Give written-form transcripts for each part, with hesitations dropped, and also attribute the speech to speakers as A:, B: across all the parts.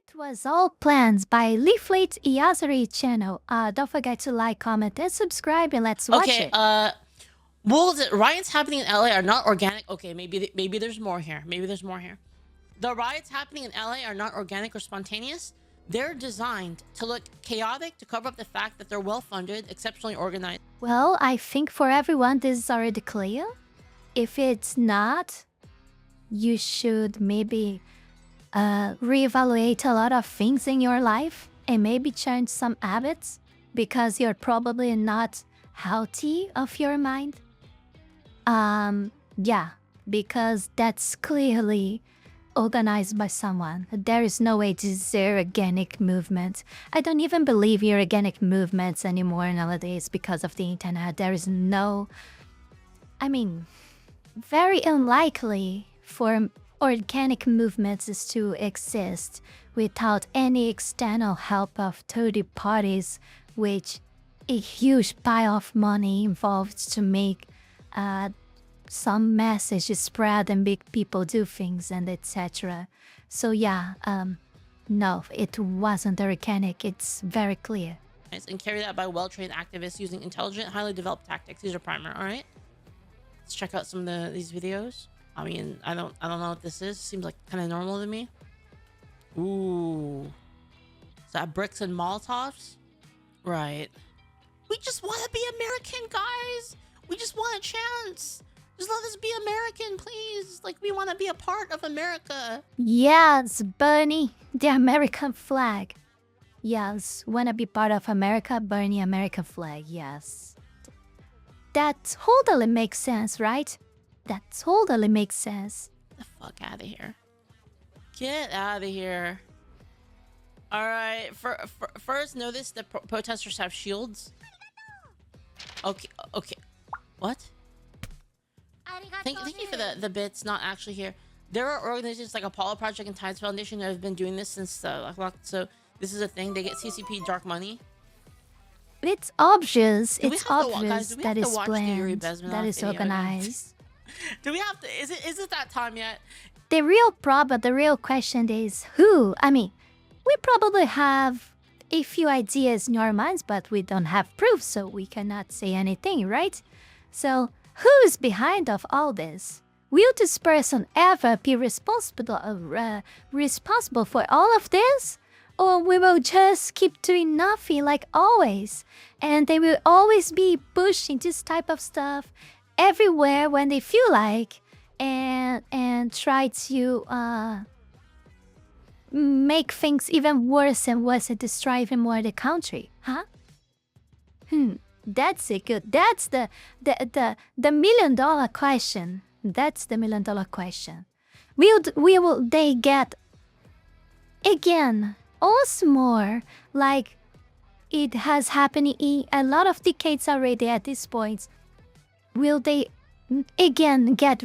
A: It was all planned by Leaflit Asari channel. Don't forget to like, comment, and subscribe, and let's watch it.
B: Well, the riots happening in LA are not organic. Okay, maybe there's more here. Maybe there's more here. The riots happening in LA are not organic or spontaneous. They're designed to look chaotic to cover up the fact that they're well-funded, exceptionally organized.
A: Well, I think for everyone this is already clear. If it's not, you should maybe reevaluate a lot of things in your life and maybe change some habits because you're probably not healthy of your mind. Yeah, because that's clearly organized by someone. There is no way this is organic movement. I don't even believe in organic movements anymore nowadays because of the internet. There is no... I mean, very unlikely for organic movements is to exist without any external help of third parties, which a huge pile of money involved to make some message spread and make people do things and etc. So yeah, no, it wasn't organic. It's very clear.
B: And carried out by well-trained activists using intelligent, highly developed tactics. These are primer. All right, let's check out some of these videos. I mean, I don't know what this is. Seems like kind of normal to me. Ooh, is that bricks and Molotovs? Right. We just want to be American, guys. We just want a chance. Just let us be American, please. Like, we want to be a part of America.
A: Yes, Bernie, the American flag. Yes, wanna be part of America, Bernie, American flag, yes. That totally makes sense, right? That totally makes sense.
B: Get the fuck out of here. Get out of here. All right, first, notice the protesters have shields. Okay. What? Thank you for the bits not actually here. There are organizations like Apollo Project and Tides Foundation that have been doing this since so this is a thing. They get CCP dark money.
A: It's obvious. It's obvious that is planned. That is organized.
B: Do we have to? Is it that time yet?
A: The real question is who? I mean, we probably have a few ideas in our minds, but we don't have proof, so we cannot say anything, right? So, who is behind of all this? Will this person ever be responsible for all of this? Or we will just keep doing nothing like always, and they will always be pushing this type of stuff everywhere when they feel like, and try to make things even worse and worse and destroy even more the country, huh? That's it. Good. That's the $1,000,000 question. That's the $1,000,000 question. Will they get again also more like it has happened in a lot of decades already at this point? Will they again get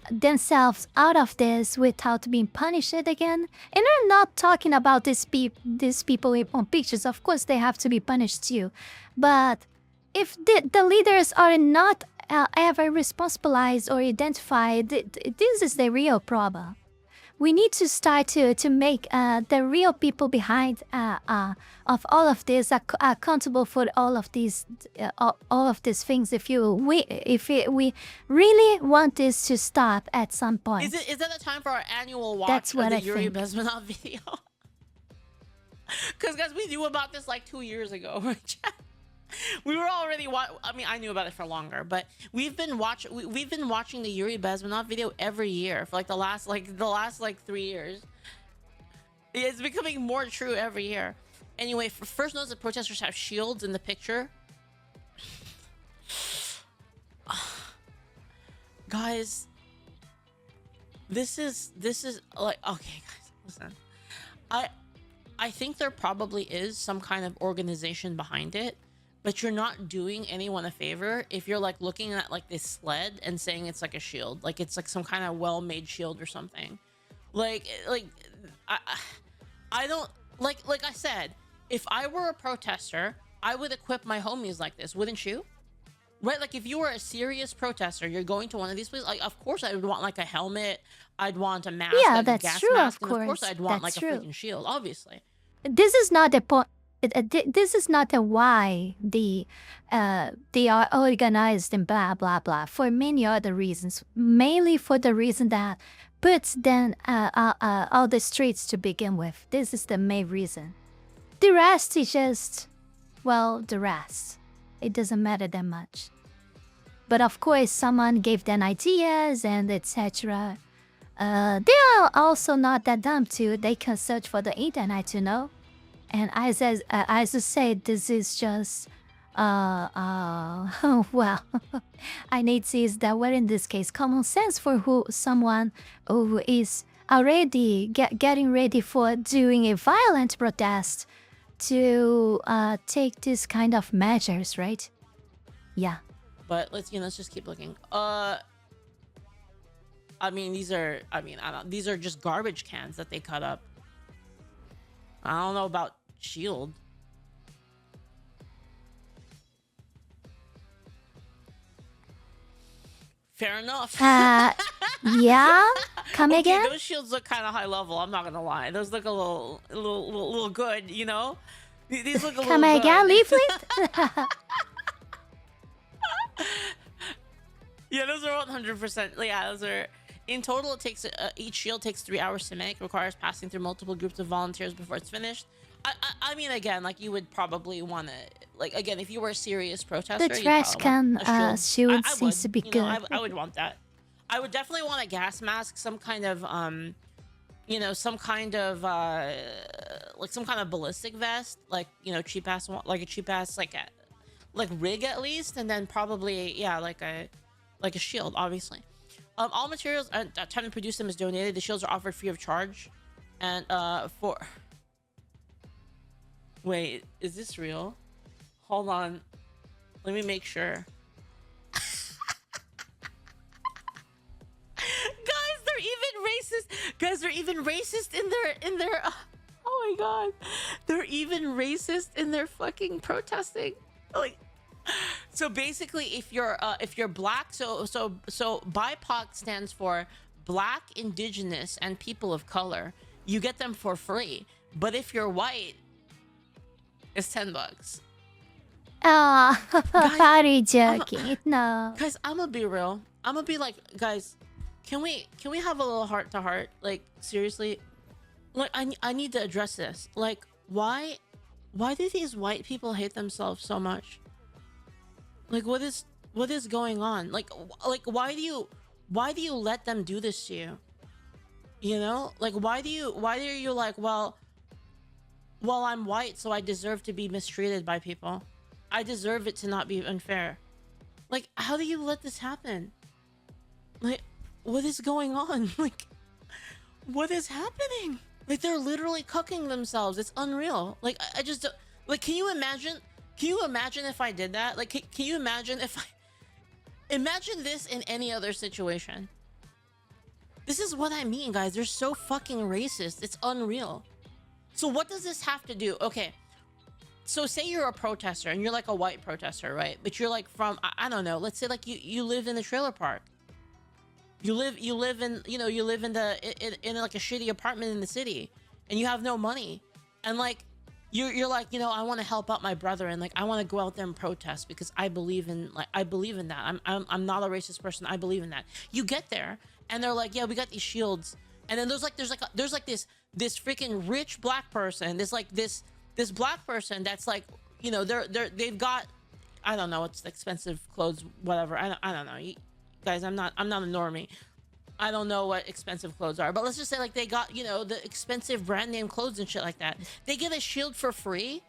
A: themselves out of this without being punished again? And I'm not talking about these people on pictures. Of course, they have to be punished too. But if the leaders are not ever responsibilized or identified, this is the real problem. We need to start to make the real people behind of all of this accountable for all of these things. If we really want this to stop at some point.
B: Is that the time for our annual watch?
A: That's what
B: of the
A: I
B: Yuri
A: think.
B: Bezmenov video? Because guys, we knew about this like 2 years ago, right? We were already I mean, I knew about it for longer, but we've been watching the Yuri Bezmenov video every year for like the last 3 years. It's becoming more true every year. Anyway, first notice the protesters have shields in the picture. Guys, this is like, okay, guys, listen. I think there probably is some kind of organization behind it. But you're not doing anyone a favor if you're like looking at like this sled and saying it's like a shield, like it's like some kind of well-made shield or something. Like I don't like I said, if I were a protester, I would equip my homies like this, wouldn't you? right? Like if you were a serious protester, you're going to one of these places. Like, of course, I would want like a helmet. I'd want a mask,
A: Yeah,
B: like a
A: that's
B: gas
A: true,
B: mask,
A: of
B: and of course,
A: course.
B: I'd want
A: That's
B: like a
A: true.
B: freaking shield. Obviously,
A: This is not the point. This is not the why they are organized and blah blah blah. For many other reasons, mainly for the reason that puts then all the streets to begin with. This is the main reason. The rest is just, well, the rest. It doesn't matter that much. But of course, someone gave them ideas and etc. They are also not that dumb too. They can search for the internet to know. And as I said, this is just, well, I need to use that word in this case, common sense for someone who is already getting ready for doing a violent protest to take this kind of measures, right? Yeah.
B: but let's just keep looking. I mean, these are these are just garbage cans that they cut up. I don't know about shield. Fair enough.
A: Yeah. Come
B: Okay,
A: again?
B: those shields look kind of high level. I'm not gonna lie. Those look a little good. You know, these look a
A: Come
B: little
A: again,
B: good.
A: Leaflit?
B: Yeah, those are 100%. Yeah, those are. In total, it takes each shield takes 3 hours to make. Requires passing through multiple groups of volunteers before it's finished. I mean, again, like you would probably want to, like, again, if you were a serious protester,
A: The trash can shield
B: I
A: seems
B: would,
A: to be
B: you know,
A: good.
B: I would want that. I would definitely want a gas mask, some kind of you know, some kind of like some kind of ballistic vest, like, you know, cheap ass, like a cheap ass like rig at least, and then probably, yeah, like a shield, obviously. All materials time to produce them is donated. The shields are offered free of charge, and for. Wait, is this real? Hold on, let me make sure. Guys, they're even racist. Guys, they're even racist in their. Oh my god, they're even racist in their fucking protesting. Like, so basically, if you're black, so BIPOC stands for Black, Indigenous, and People of Color. You get them for free. But if you're white, it's $10.
A: Party joking. No.
B: Guys, I'm gonna be real. I'm gonna be like, guys, can we have a little heart to heart? Like, seriously, like I need to address this. Like, why do these white people hate themselves so much? Like, what is going on? Like why do you let them do this to you? You know, like why are you like, well, I'm white, so I deserve to be mistreated by people. I deserve it to not be unfair. Like, how do you let this happen? Like, what is going on? Like, what is happening? Like, they're literally cucking themselves. It's unreal. Like, I just don't, like, can you imagine if I did that? Like, can you imagine if I imagine this in any other situation? This is what I mean, guys. They're so fucking racist. It's unreal. So what does this have to do? Okay, so say you're a protester and you're like a white protester, right? But you're like from, I don't know, let's say like you live in the trailer park. You live in, you know, you live in like a shitty apartment in the city, and you have no money, and like you're like, you know, I want to help out my brother, and like I want to go out there and protest because I believe in that. I'm not a racist person. I believe in that. You get there and they're like, yeah, we got these shields, and then there's this freaking rich black person, this black person that's like, you know, they've got, I don't know, it's expensive clothes, whatever. I don't know. Guys, I'm not a normie. I don't know what expensive clothes are, but let's just say like they got, you know, the expensive brand name clothes and shit like that. They get a shield for free,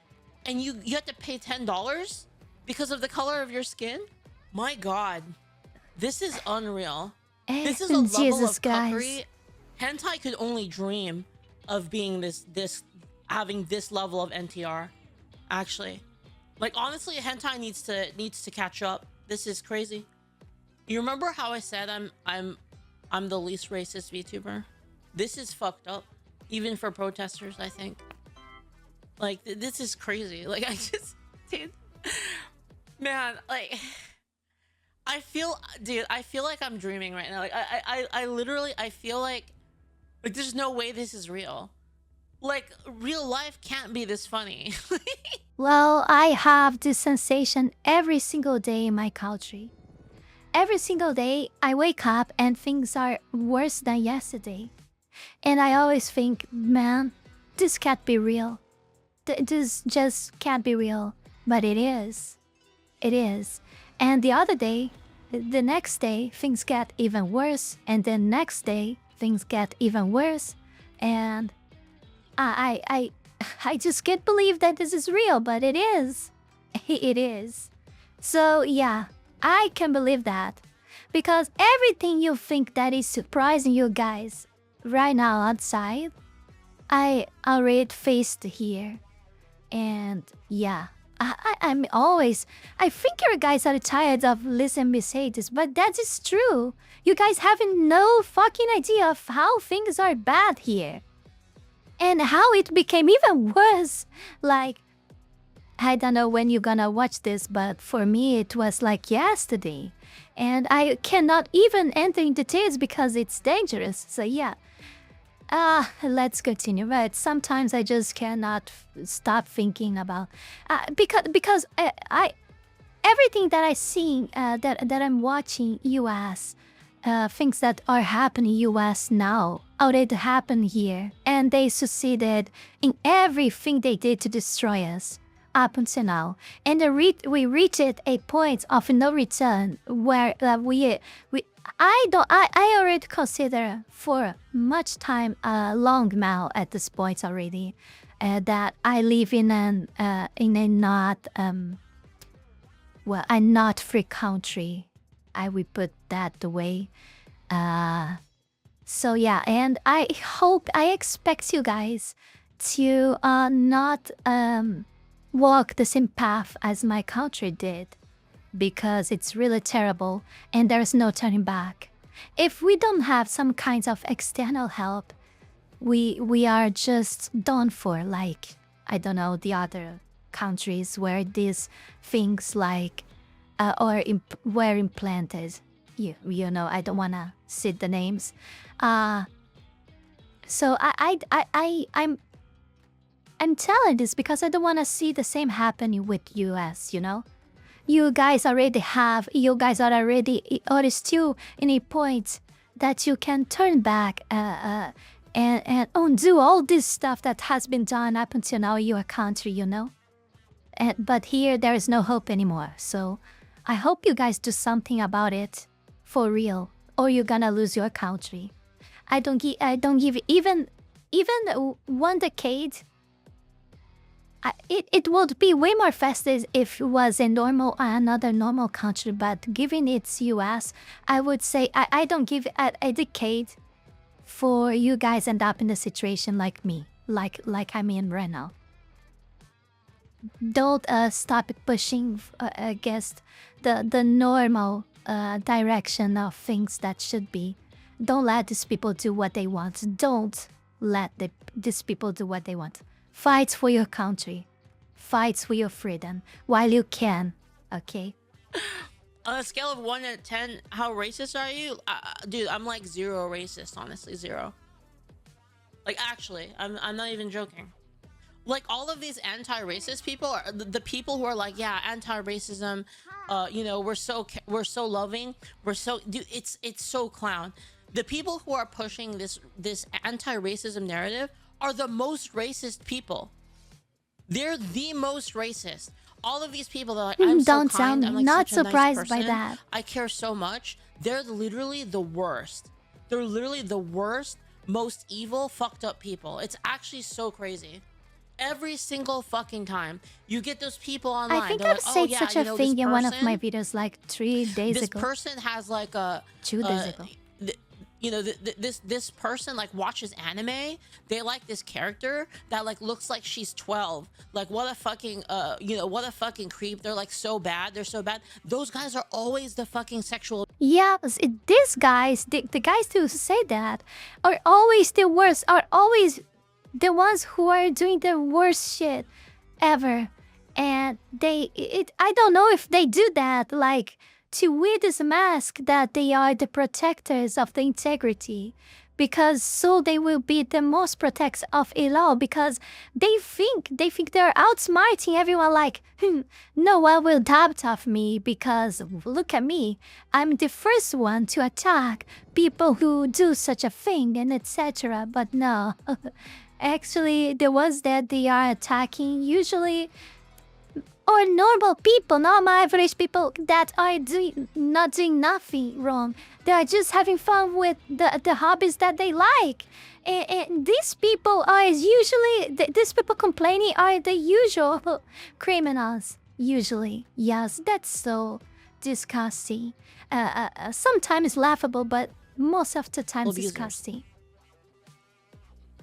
B: and you have to pay $10 because of the color of your skin. My God, this is unreal. This is a level
A: Jesus,
B: of cuckery.
A: guys.
B: Hentai could only dream of being having this level of NTR. Actually, like, honestly, hentai needs to catch up. This is crazy. You remember how I said I'm the least racist VTuber? This is fucked up, even for protesters, I think. Like, this is crazy. Like, I just, dude, man, like, I feel, dude, I feel like I'm dreaming right now. Like I literally, I feel like there's no way this is real. Like real life can't be this funny.
A: Well, I have this sensation every single day in my country. Every single day, I wake up and things are worse than yesterday. And I always think, man, this can't be real. This just can't be real. But it is. It is. And the other day, the next day, things get even worse. And then next day, things get even worse. And I just can't believe that this is real, but it is. It is. So yeah, I can believe that. Because everything you think that is surprising you guys right now outside, I already faced here. And yeah, I'm always... I think you guys are tired of listening me say this, but that is true. You guys have no fucking idea of how things are bad here. And how it became even worse. Like, I don't know when you're gonna watch this, but for me it was like yesterday. And I cannot even enter in details because it's dangerous. So yeah. Let's continue. But sometimes I just cannot stop thinking about... because I everything that I see, that I'm watching US, things that are happening US now already happened here, and they succeeded in everything they did to destroy us up until now. And we reached a point of no return where I already consider for much time long now at this point already that I live in a not a not free country. I will put that the way. So yeah, and I expect you guys to not walk the same path as my country did, because it's really terrible and there's no turning back. If we don't have some kinds of external help, we are just done for, like, I don't know, the other countries where these things like were implanted. You know, I don't wanna cite the names. So I'm telling this because I don't wanna see the same happening with US, you know? You guys are already or still in a point that you can turn back and undo all this stuff that has been done up until now in your country, you know? But here there is no hope anymore. So I hope you guys do something about it for real, or you're gonna lose your country. I don't give even 1 decade. It would be way more faster if it was another normal country, but given it's US, I would say I don't give a decade for you guys end up in a situation like me, like I'm in right now. Don't stop pushing against the normal direction of things that should be. Don't let these people do what they want. Don't let these people do what they want. Fight for your country. Fight for your freedom while you can, okay?
B: On a scale of 1 to 10, how racist are you? Dude, I'm like 0 racist, honestly, 0. Like, actually, I'm not even joking. Like, all of these anti-racist people are the people who are like, yeah, anti-racism, you know, we're so loving, dude, it's so clown. The people who are pushing this anti-racism narrative are the most racist people. They're the most racist. All of these people that are like, I'm so
A: Don't
B: kind,
A: sound
B: I'm like
A: not
B: such a nice
A: surprised
B: person,
A: by that.
B: I care so much. They're literally the worst. They're literally the worst, most evil, fucked up people. It's actually so crazy. Every single fucking time you get those people online,
A: I think
B: they're
A: I've
B: like,
A: said
B: oh, yeah,
A: such
B: you
A: a
B: know,
A: thing in one of my
B: person-
A: videos like 3 days
B: this
A: ago.
B: person has like a
A: 2 days ago.
B: you know, this person like watches anime. They like this character that like looks like she's 12. Like, what a fucking you know, what a fucking creep. They're like so bad. They're so bad. Those guys are always the fucking sexual.
A: Yeah, these guys, the guys who say that are always the worst, are always the ones who are doing the worst shit ever. And I don't know if they do that like to wear this mask that they are the protectors of the integrity, because so they will be the most protectors of it all, because they think they're outsmarting everyone, like, no one will doubt of me because look at me, I'm the first one to attack people who do such a thing and etc. But no, actually the ones that they are attacking usually are normal people, not my average people that are not doing nothing wrong. They are just having fun with the hobbies that they like. And these people are usually, these people complaining are the usual criminals. Usually. Yes, that's so disgusting. Sometimes laughable, but most of the time disgusting.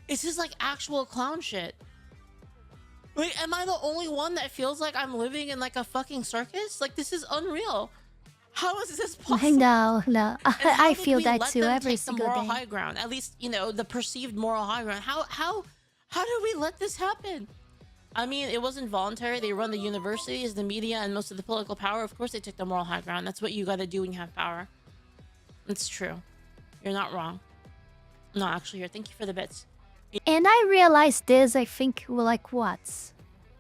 B: It's just like actual clown shit. Wait, am I the only one that feels like I'm living in like a fucking circus? Like, this is unreal. How is this possible?
A: No. I feel that too every single day.
B: The moral high ground, at least, you know, the perceived moral high ground. How did we let this happen? I mean, it wasn't voluntary. They run the universities, the media, and most of the political power. Of course, they took the moral high ground. That's what you got to do when you have power. It's true. You're not wrong. No, actually, here. Thank you for the bits.
A: And I realized this, I think, like what?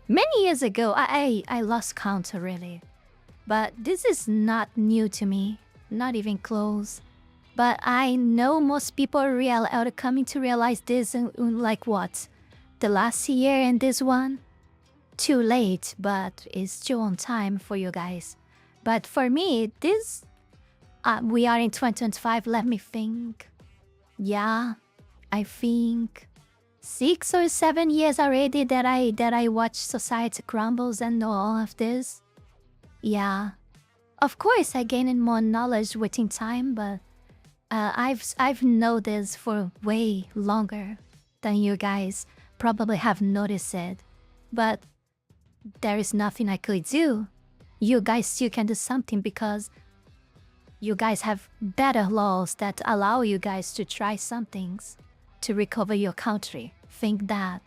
A: Many years ago, I lost count really. But this is not new to me, not even close. But I know most people are coming to realize this in like what? The last year and this one? Too late, but it's still on time for you guys. But for me, this... we are in 2025, let me think. Yeah, I think... 6 or 7 years already that I watch society crumbles and know all of this. Yeah, of course I gained more knowledge within time, but I've known this for way longer than you guys probably have noticed it. But there is nothing I could do. You guys still can do something because you guys have better laws that allow you guys to try some things to recover your country. Think that.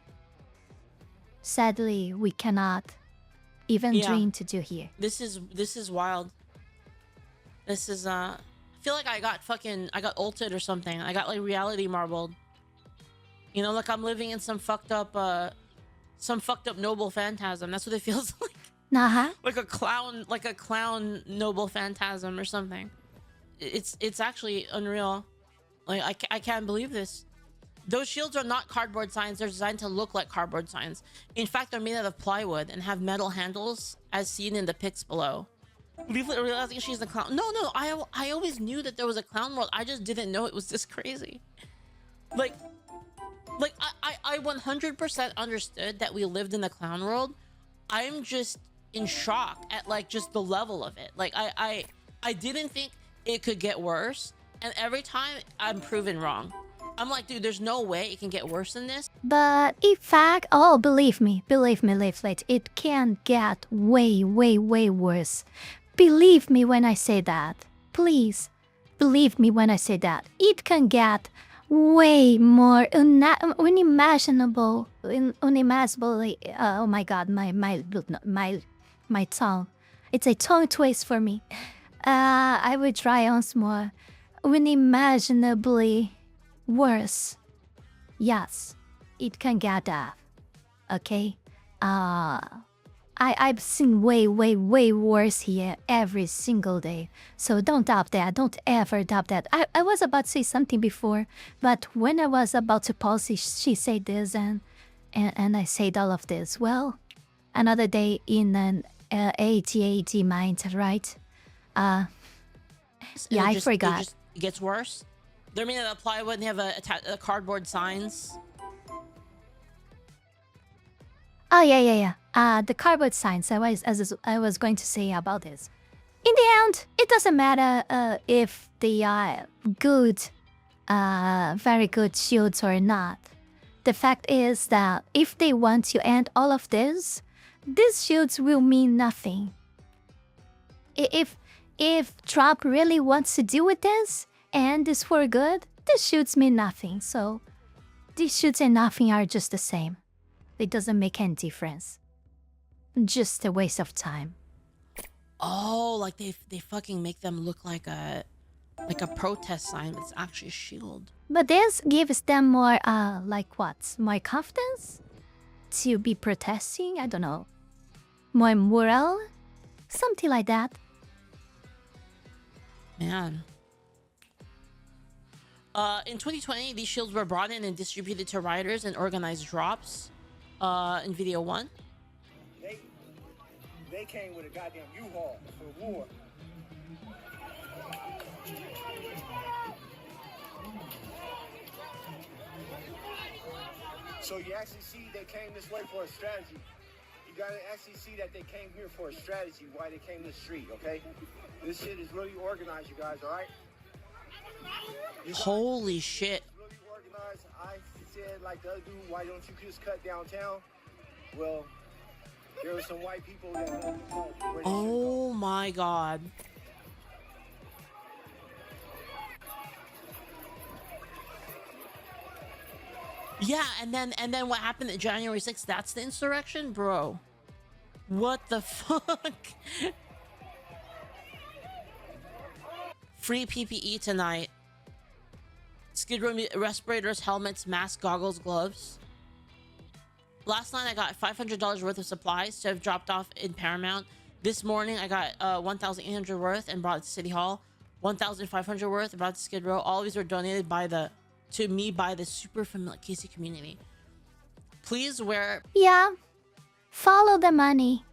A: Sadly, we cannot even dream to do here.
B: This is wild. This is I feel like I got ulted or something. I got like reality marbled. You know, like I'm living in some fucked up noble phantasm. That's what it feels like. Like a clown noble phantasm or something. It's actually unreal. Like I can't believe this. Those shields are not cardboard signs. They're designed to look like cardboard signs. In fact, they're made out of plywood and have metal handles, as seen in the pics below. Leaflit realizing she's a clown. No, I always knew that there was a clown world. I just didn't know it was this crazy. Like I 100% understood that we lived in the clown world. I'm just in shock at like just the level of it. Like I didn't think it could get worse, and every time I'm proven wrong. I'm like, dude, there's no way it can get worse than this.
A: But in fact, oh, believe me, Leaflit, it can get way worse. Believe me when I say that. Please, believe me when I say that. It can get way more unimaginably. Oh my god, my tongue. It's a tongue twist for me. I will try once more. Unimaginably worse. Yes, it can get that. Okay? I've seen way worse here every single day. So don't doubt that. Don't ever doubt that. I was about to say something before, but when I was about to pause, she said this and I said all of this. Well, another day in an AT mind, right? Yeah, I forgot.
B: It gets worse. They're made out of plywood and they have a cardboard signs.
A: Oh yeah. The cardboard signs. I was going to say about this. In the end, it doesn't matter if they are good, very good shields or not. The fact is that if they want to end all of this, these shields will mean nothing. If Trump really wants to deal with this, and this for good, these shields mean nothing. So, these shields and nothing are just the same. It doesn't make any difference. Just a waste of time.
B: Oh, like they fucking make them look like a protest sign, but it's actually a shield.
A: But this gives them more, like what? More confidence to be protesting? I don't know. More moral? Something like that.
B: Man. In 2020, these shields were brought in and distributed to rioters and organized drops. In video 1.
C: They came with a goddamn U-Haul for war. So you actually see they came this way for a strategy. You gotta actually see that they came here for a strategy, why they came this street, okay? This shit is really organized, you guys, alright?
B: Holy shit.
C: Really organized. I said, like the other dude, why don't you just cut downtown? Well, there were some white people that
B: oh my god. Yeah, and then what happened at January 6th? That's the insurrection, bro. What the fuck? Free PPE tonight. Skid Row respirators, helmets, masks, goggles, gloves. Last night I got $500 worth of supplies to have dropped off in Paramount. This morning I got $1,800 worth and brought it to City Hall. $1,500 worth and brought it to Skid Row. All of these were donated to me by the super familiar Casey community. Please wear...
A: Yeah. Follow the money.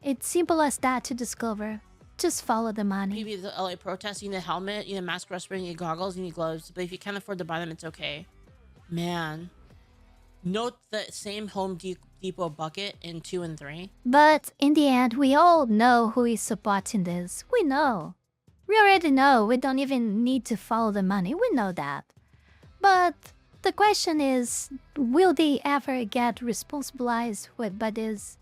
A: It's simple as that to discover. Just follow the money.
B: Maybe the LA protest, you need a helmet, you need a mask, respirator, you need goggles, you need gloves. But if you can't afford to buy them, it's okay. Man. Note the same Home Depot bucket in 2 and 3.
A: But in the end, we all know who is supporting this. We know. We already know. We don't even need to follow the money. We know that. But the question is, will they ever get responsibilized by this?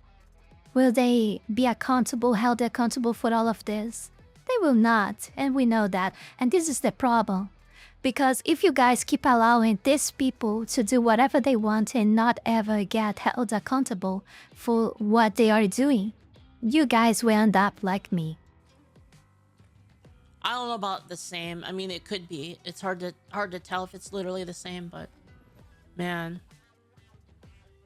A: Will they be held accountable for all of this? They will not, and we know that. And this is the problem. Because if you guys keep allowing these people to do whatever they want and not ever get held accountable for what they are doing, you guys will end up like me.
B: I don't know about the same. I mean, it could be. It's hard to tell if it's literally the same, but man.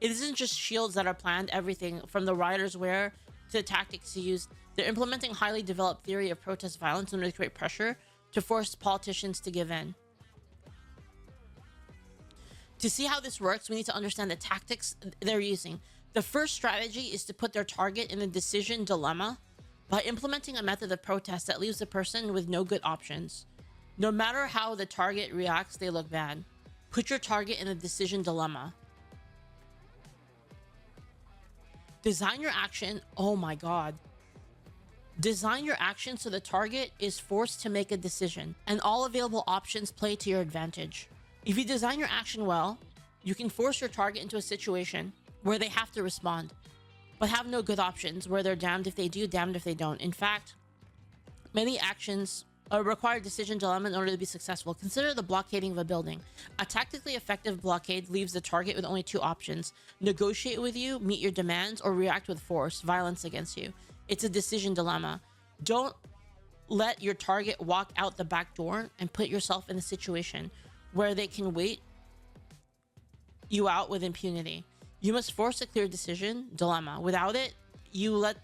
B: It isn't just shields that are planned, everything from the rioters' wear to the tactics used. They're implementing highly developed theory of protest violence under great pressure to force politicians to give in. To see how this works, we need to understand the tactics they're using. The first strategy is to put their target in a decision dilemma by implementing a method of protest that leaves the person with no good options. No matter how the target reacts, they look bad. Put your target in a decision dilemma. Design your action. Oh my god. Design your action so the target is forced to make a decision, and all available options play to your advantage. If you design your action well, you can force your target into a situation where they have to respond, but have no good options, where they're damned if they do, damned if they don't. In fact, many actions require decision dilemma in order to be successful. Consider the blockading of a building. A tactically effective blockade leaves the target with only 2 options: negotiate with you, meet your demands, or react with force, violence against you. It's a decision dilemma. Don't let your target walk out the back door and put yourself in a situation where they can wait you out with impunity. You must force a clear decision dilemma. Without it, you let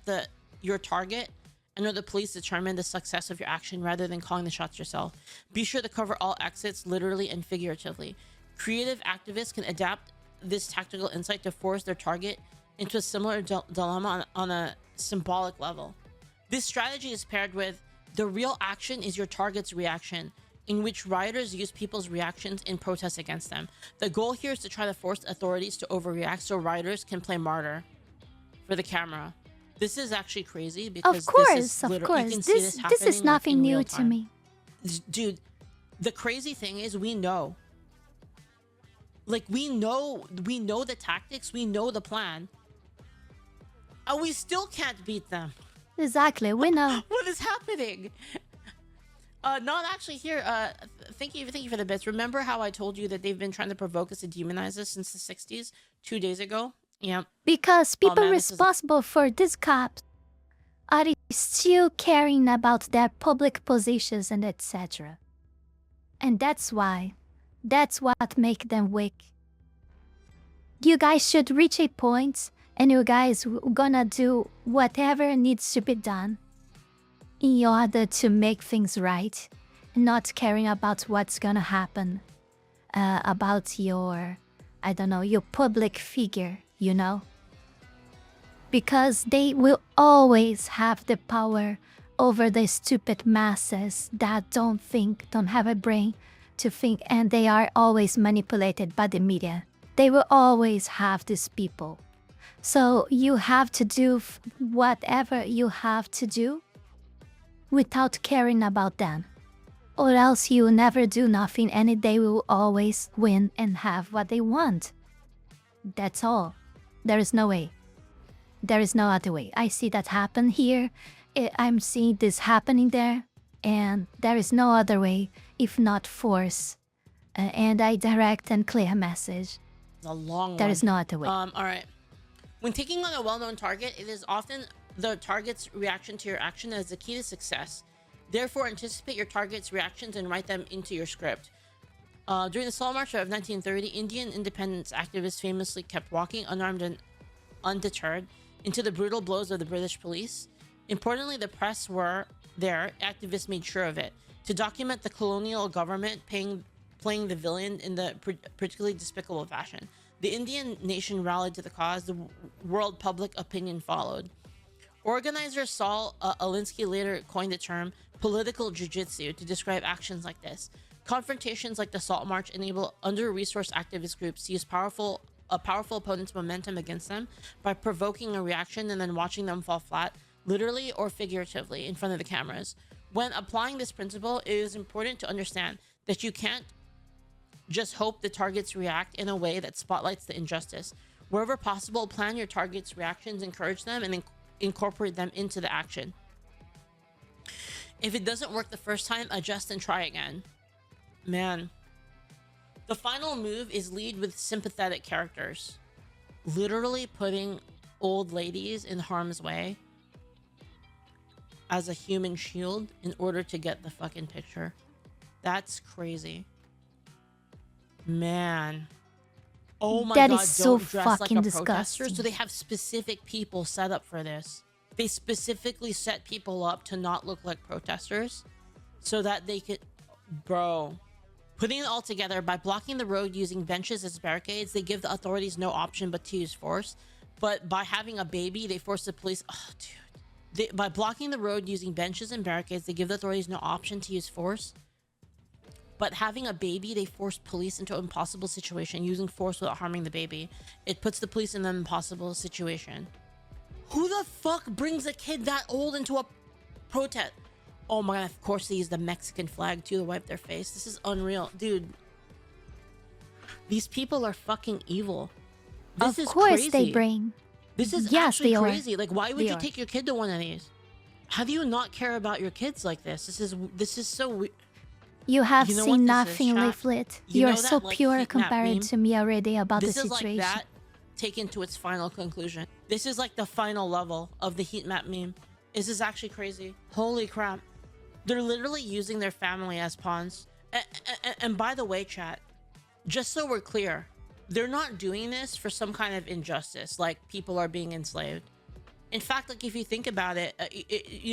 B: your target and the police determine the success of your action rather than calling the shots yourself. Be sure to cover all exits, literally and figuratively. Creative activists can adapt this tactical insight to force their target into a similar dilemma on a symbolic level. This strategy is paired with the real action is your target's reaction, in which rioters use people's reactions in protest against them. The goal here is to try to force authorities to overreact so rioters can play martyr for the camera. This is actually crazy because
A: of course, this is nothing new to me.
B: Dude, the crazy thing is we know. Like, we know the tactics, we know the plan, and we still can't beat them.
A: Exactly, we know.
B: What is happening? Not actually here. Thank you for the bits. Remember how I told you that they've been trying to provoke us to demonize us since the 60s, 2 days ago? Yeah.
A: Because people responsible for this cops are still caring about their public positions and etc. And that's what make them weak. You guys should reach a point and you guys gonna do whatever needs to be done in order to make things right, not caring about what's gonna happen, about your, I don't know, your public figure, you know? Because they will always have the power over the stupid masses that don't have a brain to think, and they are always manipulated by the media. They will always have these people. So you have to do whatever you have to do without caring about them. Or else you never do nothing and they will always win and have what they want. That's all. There is no way. There is no other way. I see that happen here. I'm seeing this happening there. And there is no other way if not force. And a direct and clear message.
B: A long one.
A: There is no other way.
B: All right. When taking on a well-known target, it is often the target's reaction to your action as the key to success. Therefore, anticipate your target's reactions and write them into your script. During the Salt March of 1930, Indian independence activists famously kept walking unarmed and undeterred into the brutal blows of the British police. Importantly, the press were there. Activists made sure of it. To document the colonial government playing the villain in the particularly despicable fashion. The Indian nation rallied to the cause. The world public opinion followed. Organizer Saul Alinsky later coined the term political jiu-jitsu to describe actions like this. Confrontations like the Salt March enable under-resourced activist groups to use a powerful opponent's momentum against them by provoking a reaction and then watching them fall flat, literally or figuratively, in front of the cameras. When applying this principle, it is important to understand that you can't just hope the targets react in a way that spotlights the injustice. Wherever possible, plan your target's reactions, encourage them, and incorporate them into the action. If it doesn't work the first time, adjust and try again. Man. The final move is lead with sympathetic characters. Literally putting old ladies in harm's way as a human shield in order to get the fucking picture. That's crazy. Man. Oh my god,
A: that is so
B: don't dress
A: fucking
B: like a protester.
A: disgusting.
B: So they have specific people set up for this. They specifically set people up to not look like protesters so that they could... Bro. Putting it all together, by blocking the road using benches as barricades, they give the authorities no option but to use force. But by having a baby, they force the police... Oh, dude. By blocking the road using benches and barricades, they give the authorities no option to use force. But having a baby, they force police into an impossible situation, using force without harming the baby. It puts the police in an impossible situation. Who the fuck brings a kid that old into a protest? Oh my god, of course they use the Mexican flag too to wipe their face. This is unreal. Dude. These people are fucking evil. This is
A: course
B: crazy.
A: they bring.
B: This is
A: Yes,
B: actually
A: they are.
B: crazy. Like, why would
A: They
B: you
A: are.
B: take your kid to one of these? How do you not care about your kids like this? This is so weird.
A: You have
B: You know
A: seen
B: what this is,
A: nothing,
B: chat?
A: Leaflit.
B: You
A: You're
B: know
A: so
B: that, like,
A: pure
B: heat map
A: compared
B: meme?
A: to me already about
B: This
A: the
B: is
A: situation.
B: like that taken to its final conclusion. This is like the final level of the heat map meme. This is actually crazy. Holy crap. They're literally using their family as pawns. And by the way, chat, just so we're clear, they're not doing this for some kind of injustice, like people are being enslaved. In fact, like if you think about it,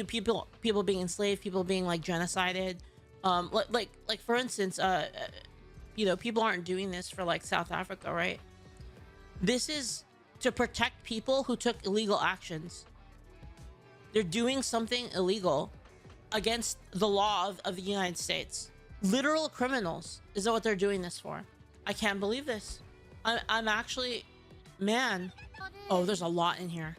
B: people being enslaved, people being like genocided, like for instance, people aren't doing this for like South Africa, right? This is to protect people who took illegal actions. They're doing something illegal against the law of the United States. Literal criminals is what they're doing this for. I can't believe this. I'm actually, man. Oh, there's a lot in here.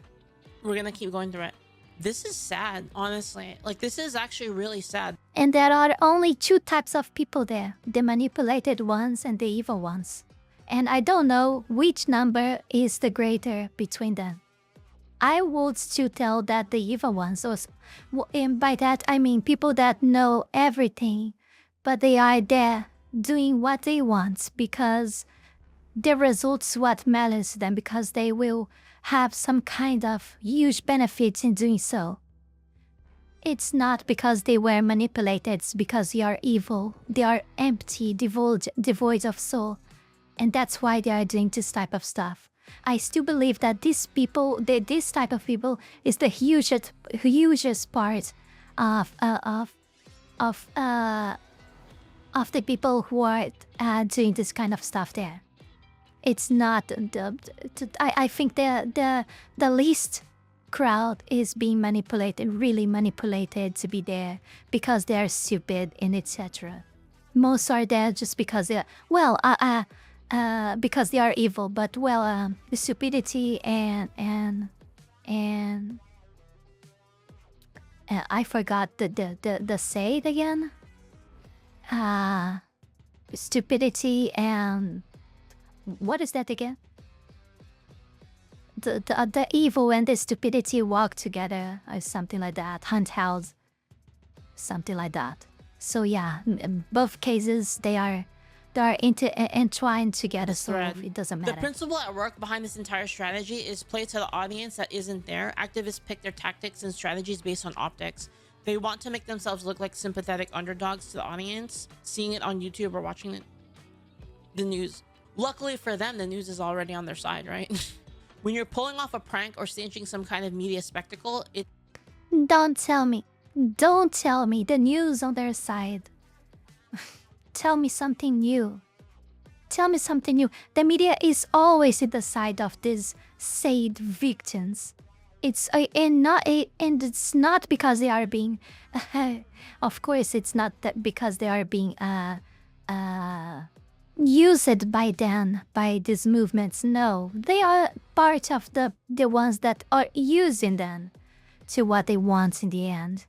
B: We're gonna keep going through it. This is sad, honestly. Like, this is actually really sad.
A: And there are only two types of people there, the manipulated ones and the evil ones. And I don't know which number is the greater between them. I would still tell that the evil ones, and by that I mean people that know everything, but they are there doing what they want because the results what matters to them, because they will have some kind of huge benefits in doing so. It's not because they were manipulated, it's because they are evil. They are empty, devoid of soul. And that's why they are doing this type of stuff. I still believe that these people, this type of people, is the hugest part of the people who are doing this kind of stuff there. It's not I think the least crowd is being manipulated, really manipulated to be there because they're stupid and etc. Most are there just because they're because they are evil, but the stupidity and I forgot the say it again. Stupidity and what is that again? The evil and the stupidity walk together or something like that. Hunt house, something like that. So yeah, in both cases they are entwined together, so it doesn't matter.
B: The principle at work behind this entire strategy is play to the audience that isn't there. Activists pick their tactics and strategies based on optics. They want to make themselves look like sympathetic underdogs to the audience, seeing it on YouTube or watching the news. Luckily for them, the news is already on their side, right? When you're pulling off a prank or staging some kind of media spectacle,
A: Don't tell me the news on their side. Tell me something new. The media is always at the side of these said victims. It's it's not because they are being of course it's not that because they are being used by them, by these movements. No, they are part of the ones that are using them to what they want in the end.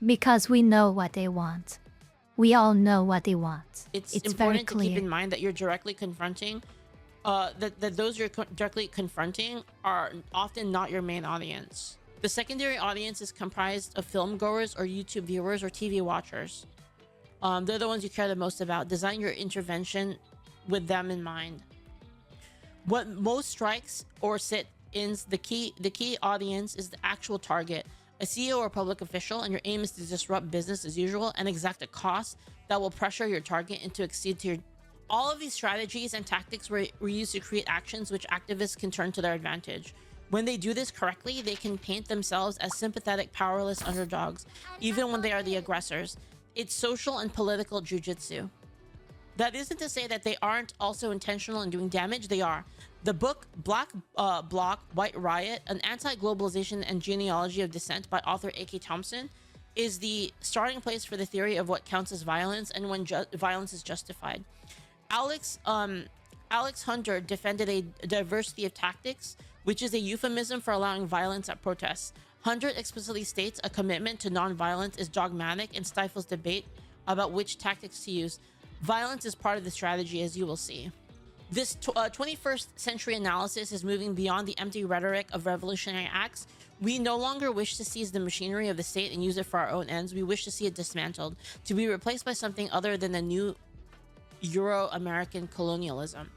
A: Because we know what they want. We all know what they want.
B: It's important to keep in mind that you're directly confronting that those you're directly confronting are often not your main audience. The secondary audience is comprised of film goers or YouTube viewers or TV watchers. They're the ones you care the most about. Design your intervention with them in mind. What most strikes or sit-ins, the key audience is the actual target, a CEO or public official, and your aim is to disrupt business as usual and exact a cost that will pressure your target into exceed to your. All of these strategies and tactics were used to create actions which activists can turn to their advantage. When they do this correctly, they can paint themselves as sympathetic, powerless underdogs, even when they are the aggressors. It's social and political jujitsu. That isn't to say that they aren't also intentional in doing damage. They are. The book Black Bloc, White Riot, An Anti-Globalization and Genealogy of Dissent by author A.K. Thompson is the starting place for the theory of what counts as violence and when violence is justified. Alex Hunter defended a diversity of tactics, which is a euphemism for allowing violence at protests. Hunter explicitly states a commitment to non-violence is dogmatic and stifles debate about which tactics to use. Violence is part of the strategy, as you will see. This 21st century analysis is moving beyond the empty rhetoric of revolutionary acts. We no longer wish to seize the machinery of the state and use it for our own ends. We wish to see it dismantled, to be replaced by something other than the new Euro-American colonialism.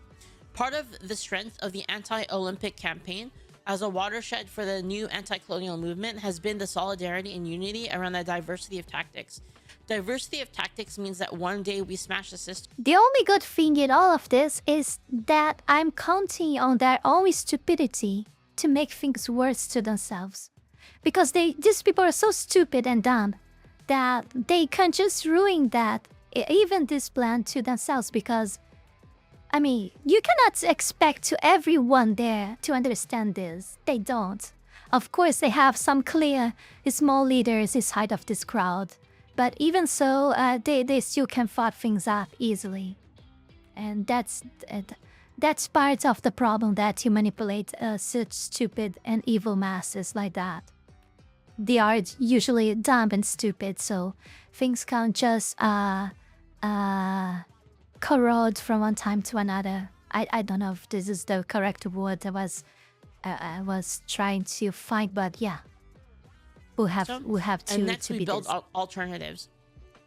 B: Part of the strength of the anti-Olympic campaign as a watershed for the new anti-colonial movement has been the solidarity and unity around the diversity of tactics. Diversity of tactics means that one day we smash the system.
A: The only good thing in all of this is that I'm counting on their own stupidity to make things worse to themselves. Because these people are so stupid and dumb that they can just ruin that, even this plan, to themselves. Because, I mean, you cannot expect to everyone there to understand this. They don't. Of course, they have some clear small leaders inside of this crowd. But even so, they still can fuck things up easily. And that's part of the problem, that you manipulate such stupid and evil masses like that. They are usually dumb and stupid, so things can just corrode from one time to another. I don't know if this is the correct word I was trying to find, but yeah. We have to.
B: And next,
A: to
B: we
A: be
B: build
A: this.
B: alternatives.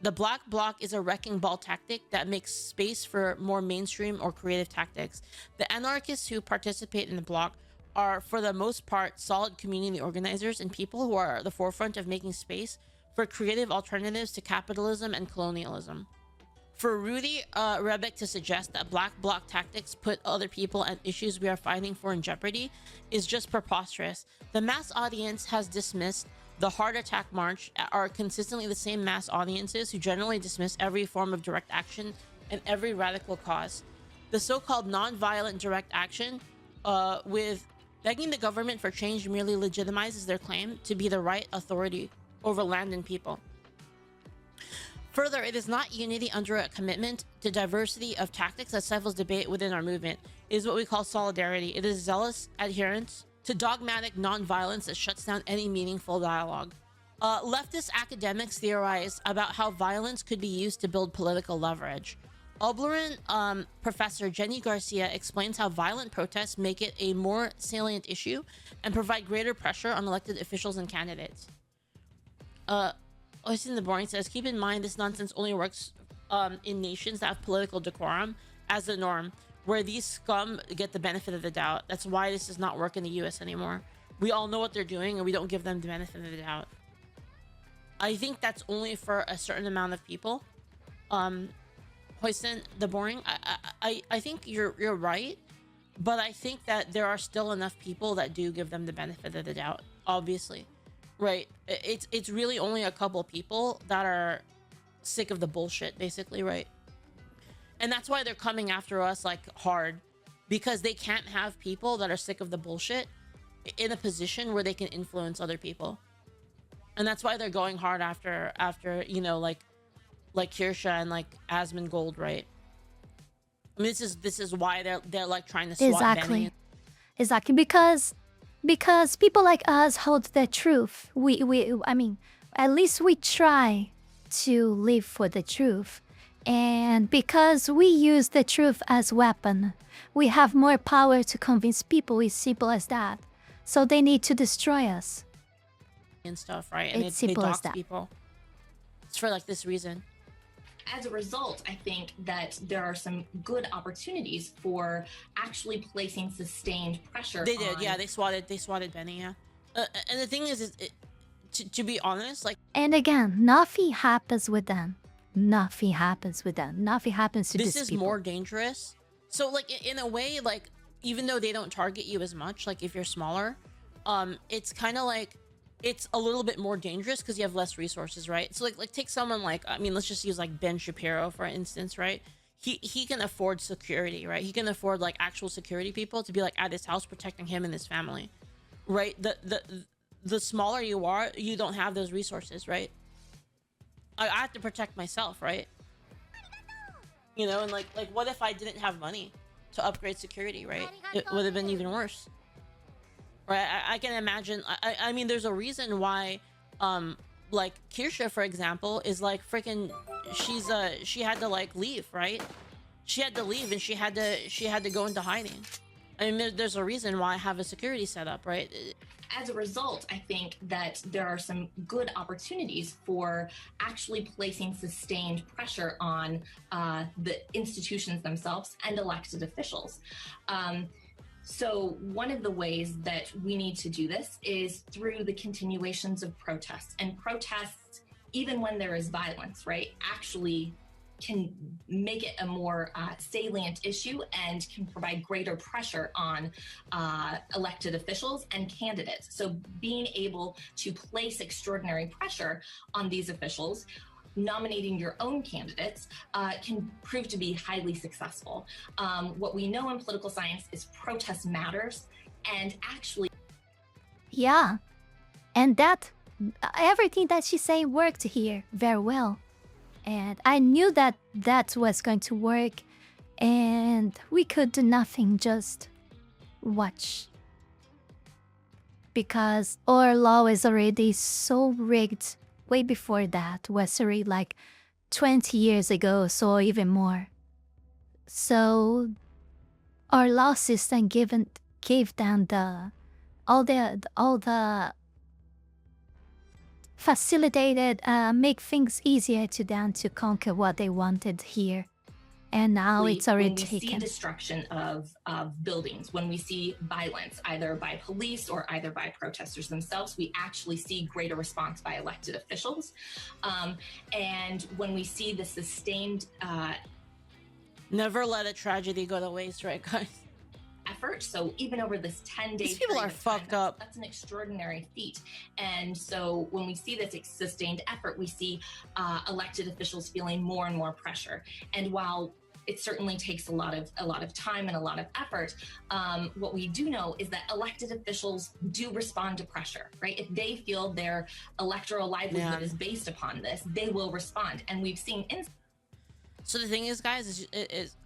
B: The Black Bloc is a wrecking ball tactic that makes space for more mainstream or creative tactics. The anarchists who participate in the bloc are, for the most part, solid community organizers and people who are at the forefront of making space for creative alternatives to capitalism and colonialism. For Rudy Rebeck to suggest that black bloc tactics put other people and issues we are fighting for in jeopardy is just preposterous. The mass audience has dismissed the Heart Attack March are consistently the same mass audiences who generally dismiss every form of direct action and every radical cause. The so-called non-violent direct action with begging the government for change merely legitimizes their claim to be the right authority over land and people. Further, it is not unity under a commitment to diversity of tactics that stifles debate within our movement. It is what we call solidarity. It is zealous adherence to dogmatic non-violence that shuts down any meaningful dialogue. Leftist academics theorize about how violence could be used to build political leverage. Oberlin professor Jenny Garcia explains how violent protests make it a more salient issue and provide greater pressure on elected officials and candidates. Oystein the Boring says, keep in mind this nonsense only works in nations that have political decorum as the norm, where these scum get the benefit of the doubt. That's why this does not work in the US anymore. We all know what they're doing and we don't give them the benefit of the doubt. I think that's only for a certain amount of people. Oystein the Boring, I think you're right, but I think that there are still enough people that do give them the benefit of the doubt, obviously. Right, it's really only a couple people that are sick of the bullshit, basically, right? And that's why they're coming after us like hard, because they can't have people that are sick of the bullshit in a position where they can influence other people. And that's why they're going hard after you know, like Kirsche and like Asmongold, right? I mean, this is why they're like trying to swat Benny.
A: Exactly, because people like us hold the truth. I mean, at least we try to live for the truth. And because we use the truth as weapon, we have more power to convince people. It's simple as that. So they need to destroy us.
B: And stuff, right? And
A: it's simple as that.
B: People. It's for like this reason.
D: As a result, I think that there are some good opportunities for actually placing sustained pressure.
B: They did, yeah. They swatted Benny, yeah. And the thing is to be honest, like.
A: And again, nothing happens with them. Nothing happens with them. Nothing happens to these people.
B: This is more dangerous. So, like, in a way, like, even though they don't target you as much, like if you're smaller, it's kind of like. It's a little bit more dangerous because you have less resources, right? So like take someone like, I mean, let's just use like Ben Shapiro, for instance, right? He can afford security, right? He can afford like actual security people to be like at his house protecting him and his family, right? The smaller you are, you don't have those resources, right? I have to protect myself, right? You know, and like what if I didn't have money to upgrade security, right? It would have been even worse. Right, I can imagine. I mean, there's a reason why, like Kirsche, for example, is like freaking. She had to like leave, right? She had to leave, and she had to go into hiding. I mean, there's a reason why I have a security setup, right?
D: As a result, I think that there are some good opportunities for actually placing sustained pressure on the institutions themselves and elected officials. So one of the ways that we need to do this is through the continuations of protests. And protests, even when there is violence, right, actually can make it a more salient issue and can provide greater pressure on elected officials and candidates. So being able to place extraordinary pressure on these officials, nominating your own candidates can prove to be highly successful. What we know in political science is protest matters, and actually...
A: Yeah, and that, everything that she said worked here very well. And I knew that that was going to work, and we could do nothing, just watch. Because our law is already so rigged. Way before that was already like 20 years ago, so even more. So our law system gave them all the facilitated, make things easier to them to conquer what they wanted here. and now it's already
D: when we see
A: taken.
D: destruction of buildings, when we see violence, either by police or either by protesters themselves, we actually see greater response by elected officials. And when we see the sustained
B: never let a tragedy go to waste, right, guys?
D: Effort. So even over this 10-day
B: these people are fucked up.
D: That's an extraordinary feat. And so when we see this sustained effort, we see elected officials feeling more and more pressure. And while it certainly takes a lot of time and a lot of effort, what we do know is that elected officials do respond to pressure, right? If they feel their electoral livelihood is based upon this, they will respond. And we've seen
B: so the thing is, guys, is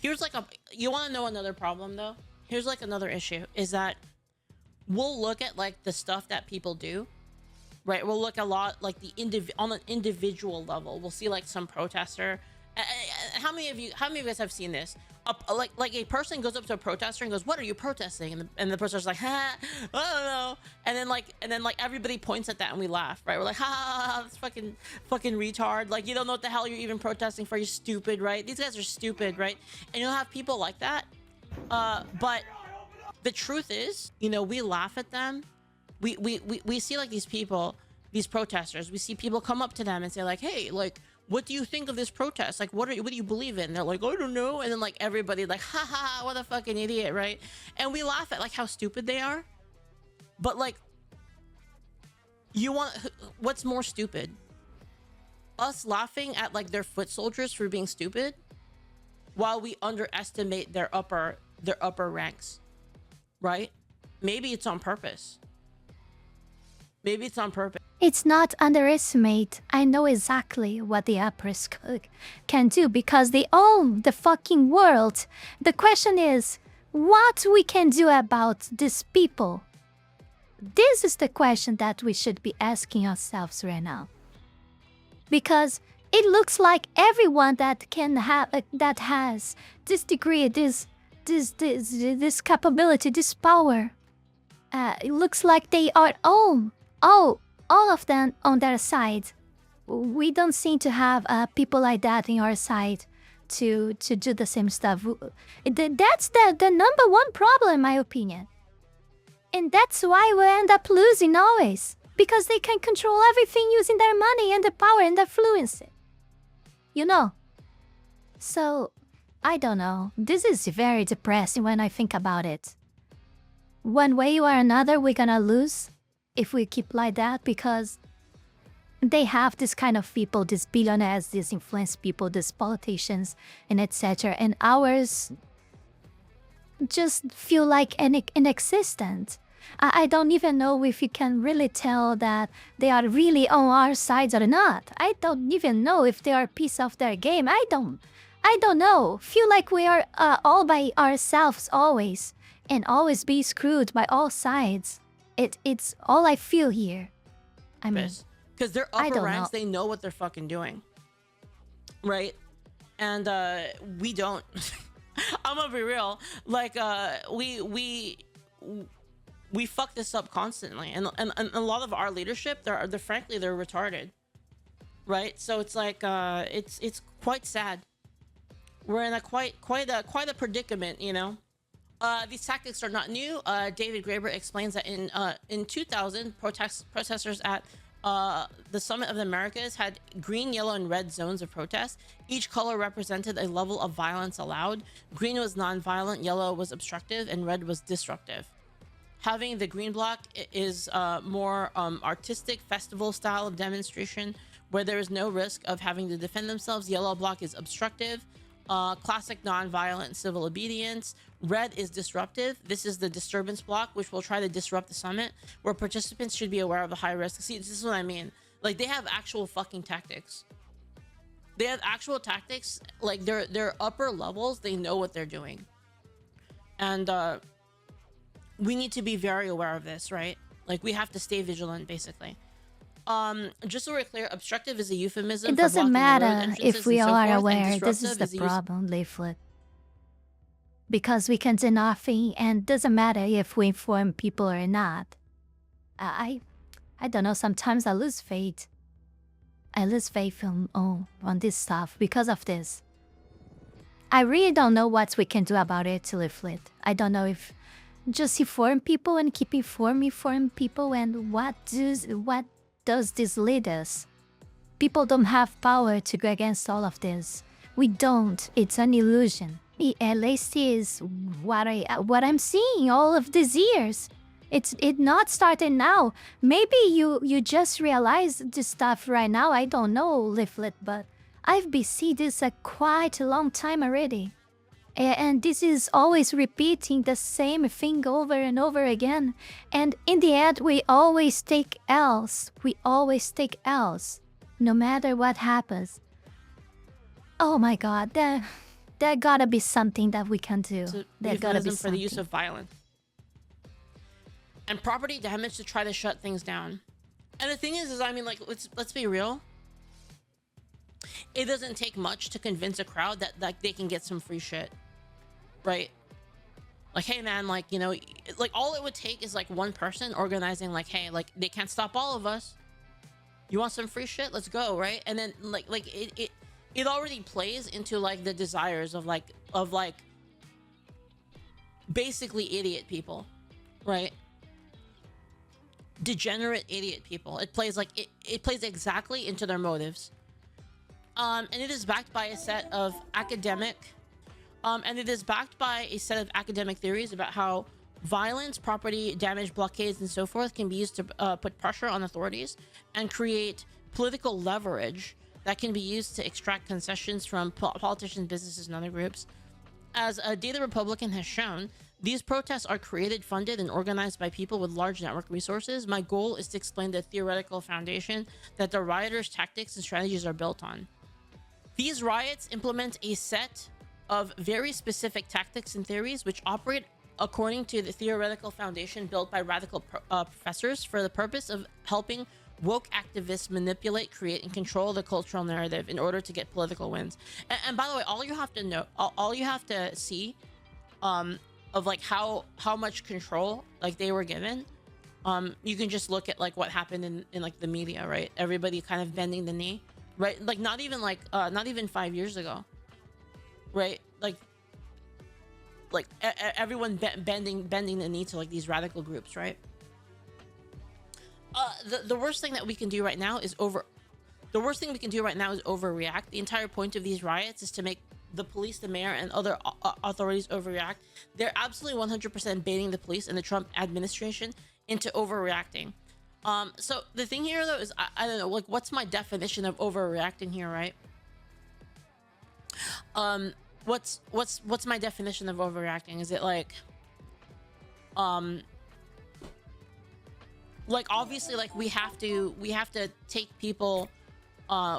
B: here's like you want to know another problem though? Here's like another issue is that we'll look at like the stuff that people do, right? We'll look a lot like on an individual level. We'll see like some protester. How many of you guys have seen this? Like a person goes up to a protester and goes, "What are you protesting?" And the person's like, "Ha, I don't know." And then like everybody points at that and we laugh, right? We're like, "Ha, that's fucking retard. Like you don't know what the hell you're even protesting for. You're stupid, right? These guys are stupid, right?" And you'll have people like that. But the truth is, you know, we laugh at them. We see like these people, these protesters. We see people come up to them and say like, "Hey, like, what do you think of this protest? Like, what do you believe in?" And they're like, "I don't know." And then like everybody like, "Ha ha, what a fucking idiot," right? And we laugh at like how stupid they are. But like, what's more stupid? Us laughing at like their foot soldiers for being stupid, while we underestimate their upper ranks, right? Maybe it's on purpose. Maybe it's on purpose.
A: It's not underestimate. I know exactly what the uppers can do because they own the fucking world. The question is, what we can do about these people? This is the question that we should be asking ourselves right now. Because it looks like everyone that can have that has this degree, this capability, this power, it looks like they are all of them on their side. We don't seem to have people like that in our side to do the same stuff. That's the number one problem, in my opinion. And that's why we end up losing always. Because they can control everything using their money and the power and the fluency. You know? So, I don't know. This is very depressing when I think about it. One way or another, we're gonna lose if we keep like that, because they have this kind of people, these billionaires, these influence people, these politicians, and etc. And ours just feel like inexistent. I don't even know if you can really tell that they are really on our sides or not. I don't even know if they are a piece of their game. I don't know. Feel like we are all by ourselves always, and always be screwed by all sides. It's all I feel here. I mean,
B: because they're upper ranks, they know what they're fucking doing, right? And we don't. I'm gonna be real. Like we fuck this up constantly, and a lot of our leadership, they're frankly they're retarded, right? So it's like it's quite sad. We're in a quite a predicament, you know. These tactics are not new. David Graeber explains that in 2000, protesters at the Summit of the Americas had green, yellow, and red zones of protest. Each color represented a level of violence allowed. Green was non-violent, yellow was obstructive, and red was disruptive. Having the green block is more artistic, festival style of demonstration where there is no risk of having to defend themselves. Yellow block is obstructive. Classic non-violent civil obedience. Red is disruptive. This is the disturbance block, which will try to disrupt the summit, where participants should be aware of the high risk. See, this is what I mean. Like, they have actual fucking tactics. They have actual tactics. Like, their upper levels, they know what they're doing. And we need to be very aware of this, right? Like, we have to stay vigilant, basically. Just so we're clear, obstructive is a euphemism.
A: It doesn't matter if we are aware. This is the problem, Leaflit. Because we can do nothing, and it doesn't matter if we inform people or not. I don't know, sometimes I lose faith. I lose faith on this stuff because of this. I really don't know what we can do about it, Leaflit. I don't know if just inform people and keep inform people, and what does this lead us? People don't have power to go against all of this. We don't. It's an illusion. At least is what I'm seeing all of these years. It not started now. Maybe you just realized this stuff right now. I don't know, Leaflet, but I've been seeing this quite a long time already. And this is always repeating the same thing over and over again. And in the end, we always take L's. We always take L's, no matter what happens. Oh my God, there gotta be something that we can do. There gotta be something.
B: For the use of violence and property damage to try to shut things down. And the thing is I mean, like, let's be real. It doesn't take much to convince a crowd that like they can get some free shit, right? Like, hey man, like, you know, like all it would take is like one person organizing, like, hey, like they can't stop all of us. You want some free shit? Let's go, right? And then like it already plays into like the desires of like basically idiot people, right? Degenerate idiot people. It plays like it plays exactly into their motives. And it is backed by a set of academic theories about how violence, property damage, blockades, and so forth can be used to put pressure on authorities and create political leverage that can be used to extract concessions from politicians, businesses, and other groups. As Data Republican has shown, these protests are created, funded, and organized by people with large network resources. My goal is to explain the theoretical foundation that the rioters' tactics and strategies are built on. These riots implement a set of very specific tactics and theories which operate according to the theoretical foundation built by radical professors for the purpose of helping woke activists manipulate, create, and control the cultural narrative in order to get political wins. And by the way, all you have to know, all you have to see of like how much control like they were given, you can just look at like what happened in like the media, right? Everybody kind of bending the knee, right? Like not even 5 years ago, right? Like everyone bending the knee to like these radical groups, right? The worst thing that we can do right now is overreact. The entire point of these riots is to make the police, the mayor, and other authorities overreact. They're absolutely 100% baiting the police and the Trump administration into overreacting. So the thing here though is I don't know, like, what's my definition of overreacting here, right? What's my definition of overreacting? Is it like obviously like we have to take people,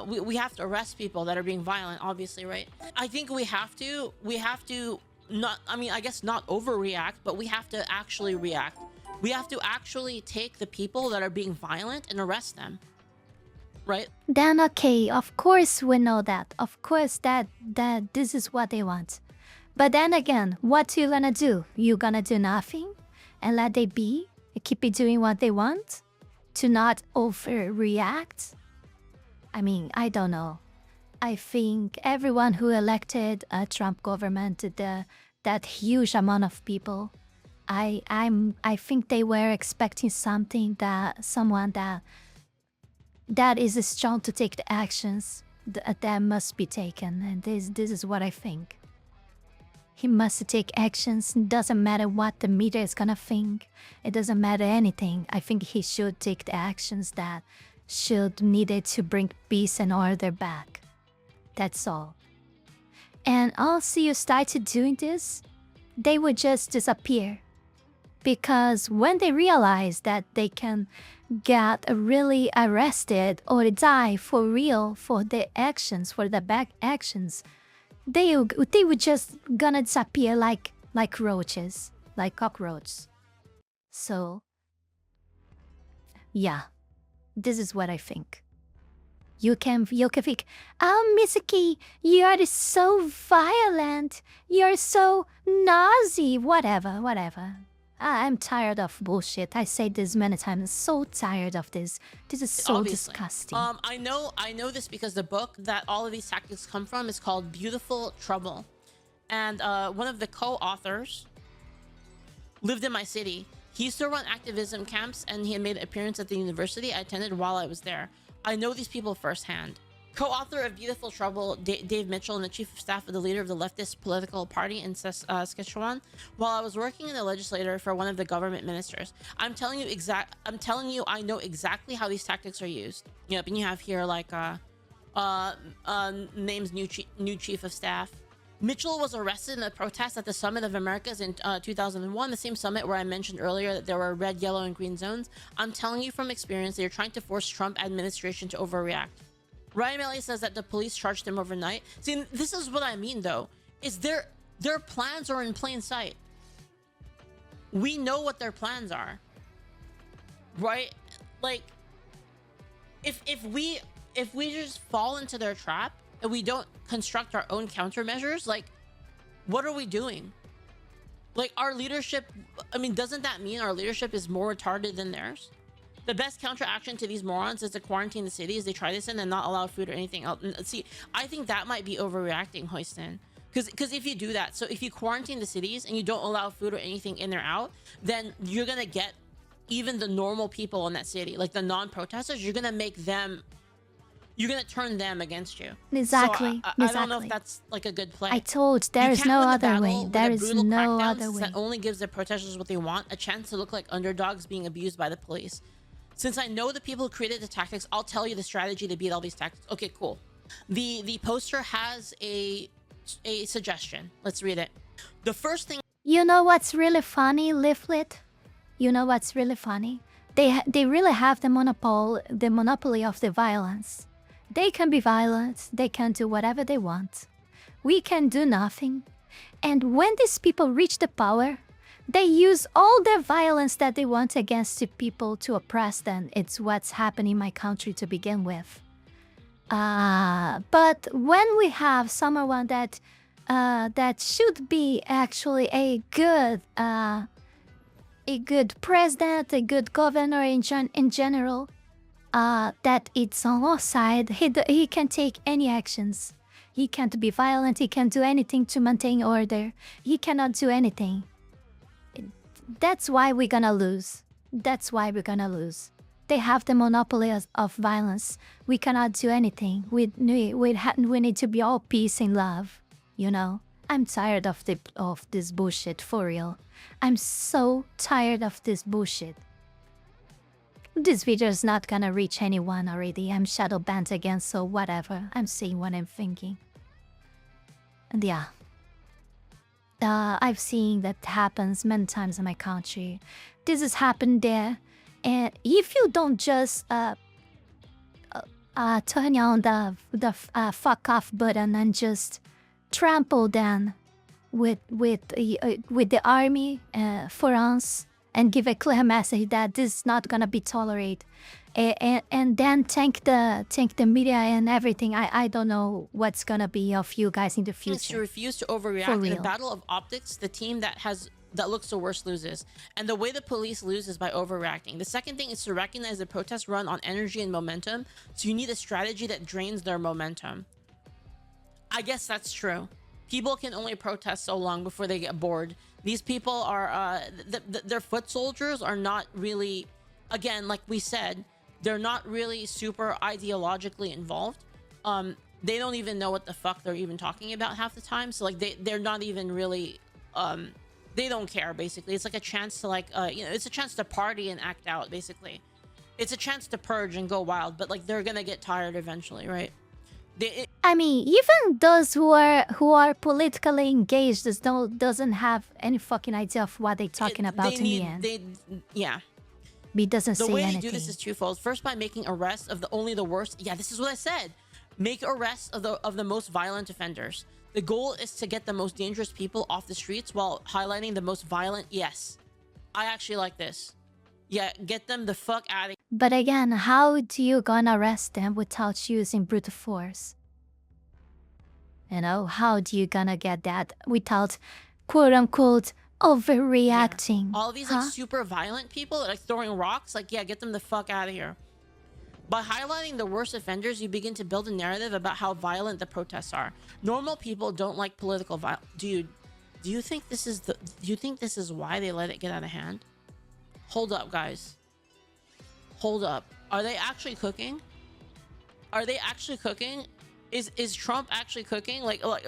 B: we have to arrest people that are being violent, obviously, right? I think we have to not, I mean, I guess not overreact, but we have to actually react. We have to actually take the people that are being violent and arrest them, right?
A: Then okay, of course we know that. Of course that this is what they want. But then again, what you gonna do? You gonna do nothing and let they be? Keep it doing what they want? To not overreact? I mean, I don't know. I think everyone who elected a Trump government, that huge amount of people, I think they were expecting someone that is strong to take the actions that must be taken, and this is what I think. He must take actions. It doesn't matter what the media is gonna think. It doesn't matter anything. I think he should take the actions that should needed to bring peace and order back. That's all. And also you started doing this, they would just disappear. Because when they realize that they can get really arrested or die for real for their actions, for the bad actions, they would just gonna disappear like roaches, like cockroaches. So, yeah, this is what I think. You can think, oh, Mizuki, you are so violent, you're so nazi, whatever. I'm tired of bullshit. I say this many times. So tired of this. This is so
B: Obviously.
A: Disgusting.
B: I know this because the book that all of these tactics come from is called Beautiful Trouble. and one of the co-authors lived in my city. He used to run activism camps, and he had made an appearance at the university I attended while I was there. I know these people firsthand. Co-author of Beautiful Trouble, Dave Mitchell, and the chief of staff of the leader of the leftist political party in Saskatchewan, while I was working in the legislature for one of the government ministers. I'm telling you, I know exactly how these tactics are used. Yep, and you have here like names new chief of staff. Mitchell was arrested in a protest at the Summit of Americas in 2001, the same summit where I mentioned earlier that there were red, yellow, and green zones. I'm telling you from experience, they're trying to force Trump administration to overreact. Ryan Elliott says that the police charged him overnight. See, this is what I mean, though, is their plans are in plain sight. We know what their plans are, right? Like, if we just fall into their trap and we don't construct our own countermeasures, like, what are we doing? Like, our leadership, I mean, doesn't that mean our leadership is more retarded than theirs? The best counteraction to these morons is to quarantine the cities they try this in and not allow food or anything else. And see, I think that might be overreacting, Hoiston. Because if you do that, so if you quarantine the cities and you don't allow food or anything in or out, then you're going to get even the normal people in that city, like the non-protesters, you're going to make them... You're gonna turn them against you.
A: Exactly.
B: So I don't know if that's like a good play.
A: I told there is no other way. There is no other way.
B: That only gives the protesters what they want, a chance to look like underdogs being abused by the police. Since I know the people who created the tactics, I'll tell you the strategy to beat all these tactics. Okay, cool. The poster has a suggestion. Let's read it. The first thing.
A: You know what's really funny, Leaflit? You know what's really funny? They really have the monopoly of the violence. They can be violent, they can do whatever they want. We can do nothing. And when these people reach the power, they use all the violence that they want against the people to oppress them. It's what's happening in my country to begin with. But when we have someone that should be actually a good president, a good governor in general, that it's on our side, he can take any actions. He can't be violent, he can't do anything to maintain order. He cannot do anything. That's why we're gonna lose. That's why we're gonna lose. They have the monopoly of violence. We cannot do anything. We need to be all peace and love, you know? I'm tired of this bullshit, for real. I'm so tired of this bullshit. This video is not gonna reach anyone already. I'm shadow banned again, so whatever. I'm saying what I'm thinking. And yeah. I've seen that happens many times in my country. This has happened there. And if you don't just turn on the fuck off button and just trample them with the army for us, and give a clear message that this is not gonna be tolerated, and then thank the media and everything. I don't know what's gonna be of you guys in the future.
B: To refuse to overreact in a battle of optics, the team that looks the worst loses, and the way the police lose is by overreacting. The second thing is to recognize the protests run on energy and momentum, so you need a strategy that drains their momentum. I guess that's true. People can only protest so long before they get bored. These people are, their foot soldiers are not really, again, like we said, they're not really super ideologically involved. They don't even know what the fuck they're even talking about half the time. So like they're not even really, they don't care basically. It's like a chance to like, you know, it's a chance to party and act out basically. It's a chance to purge and go wild, but like they're gonna get tired eventually, right?
A: I mean, even those who are politically engaged doesn't have any fucking idea of what they're talking about in the end.
B: Yeah.
A: He doesn't say anything.
B: The way to do this is twofold. First, by making arrests of only the worst. Yeah, this is what I said. Make arrests of the most violent offenders. The goal is to get the most dangerous people off the streets while highlighting the most violent. Yes, I actually like this. Yeah, get them the fuck out of here.
A: But again, how do you gonna arrest them without using brute force? You know, how do you gonna get that without quote-unquote overreacting?
B: Yeah. All these like super violent people that are like throwing rocks, like, yeah, get them the fuck out of here. By highlighting the worst offenders, you begin to build a narrative about how violent the protests are. Normal people don't like political violence. Dude, do you think this is why they let it get out of hand? Hold up, guys. Hold up. Are they actually cooking? Are they actually cooking? Is Trump actually cooking? Like are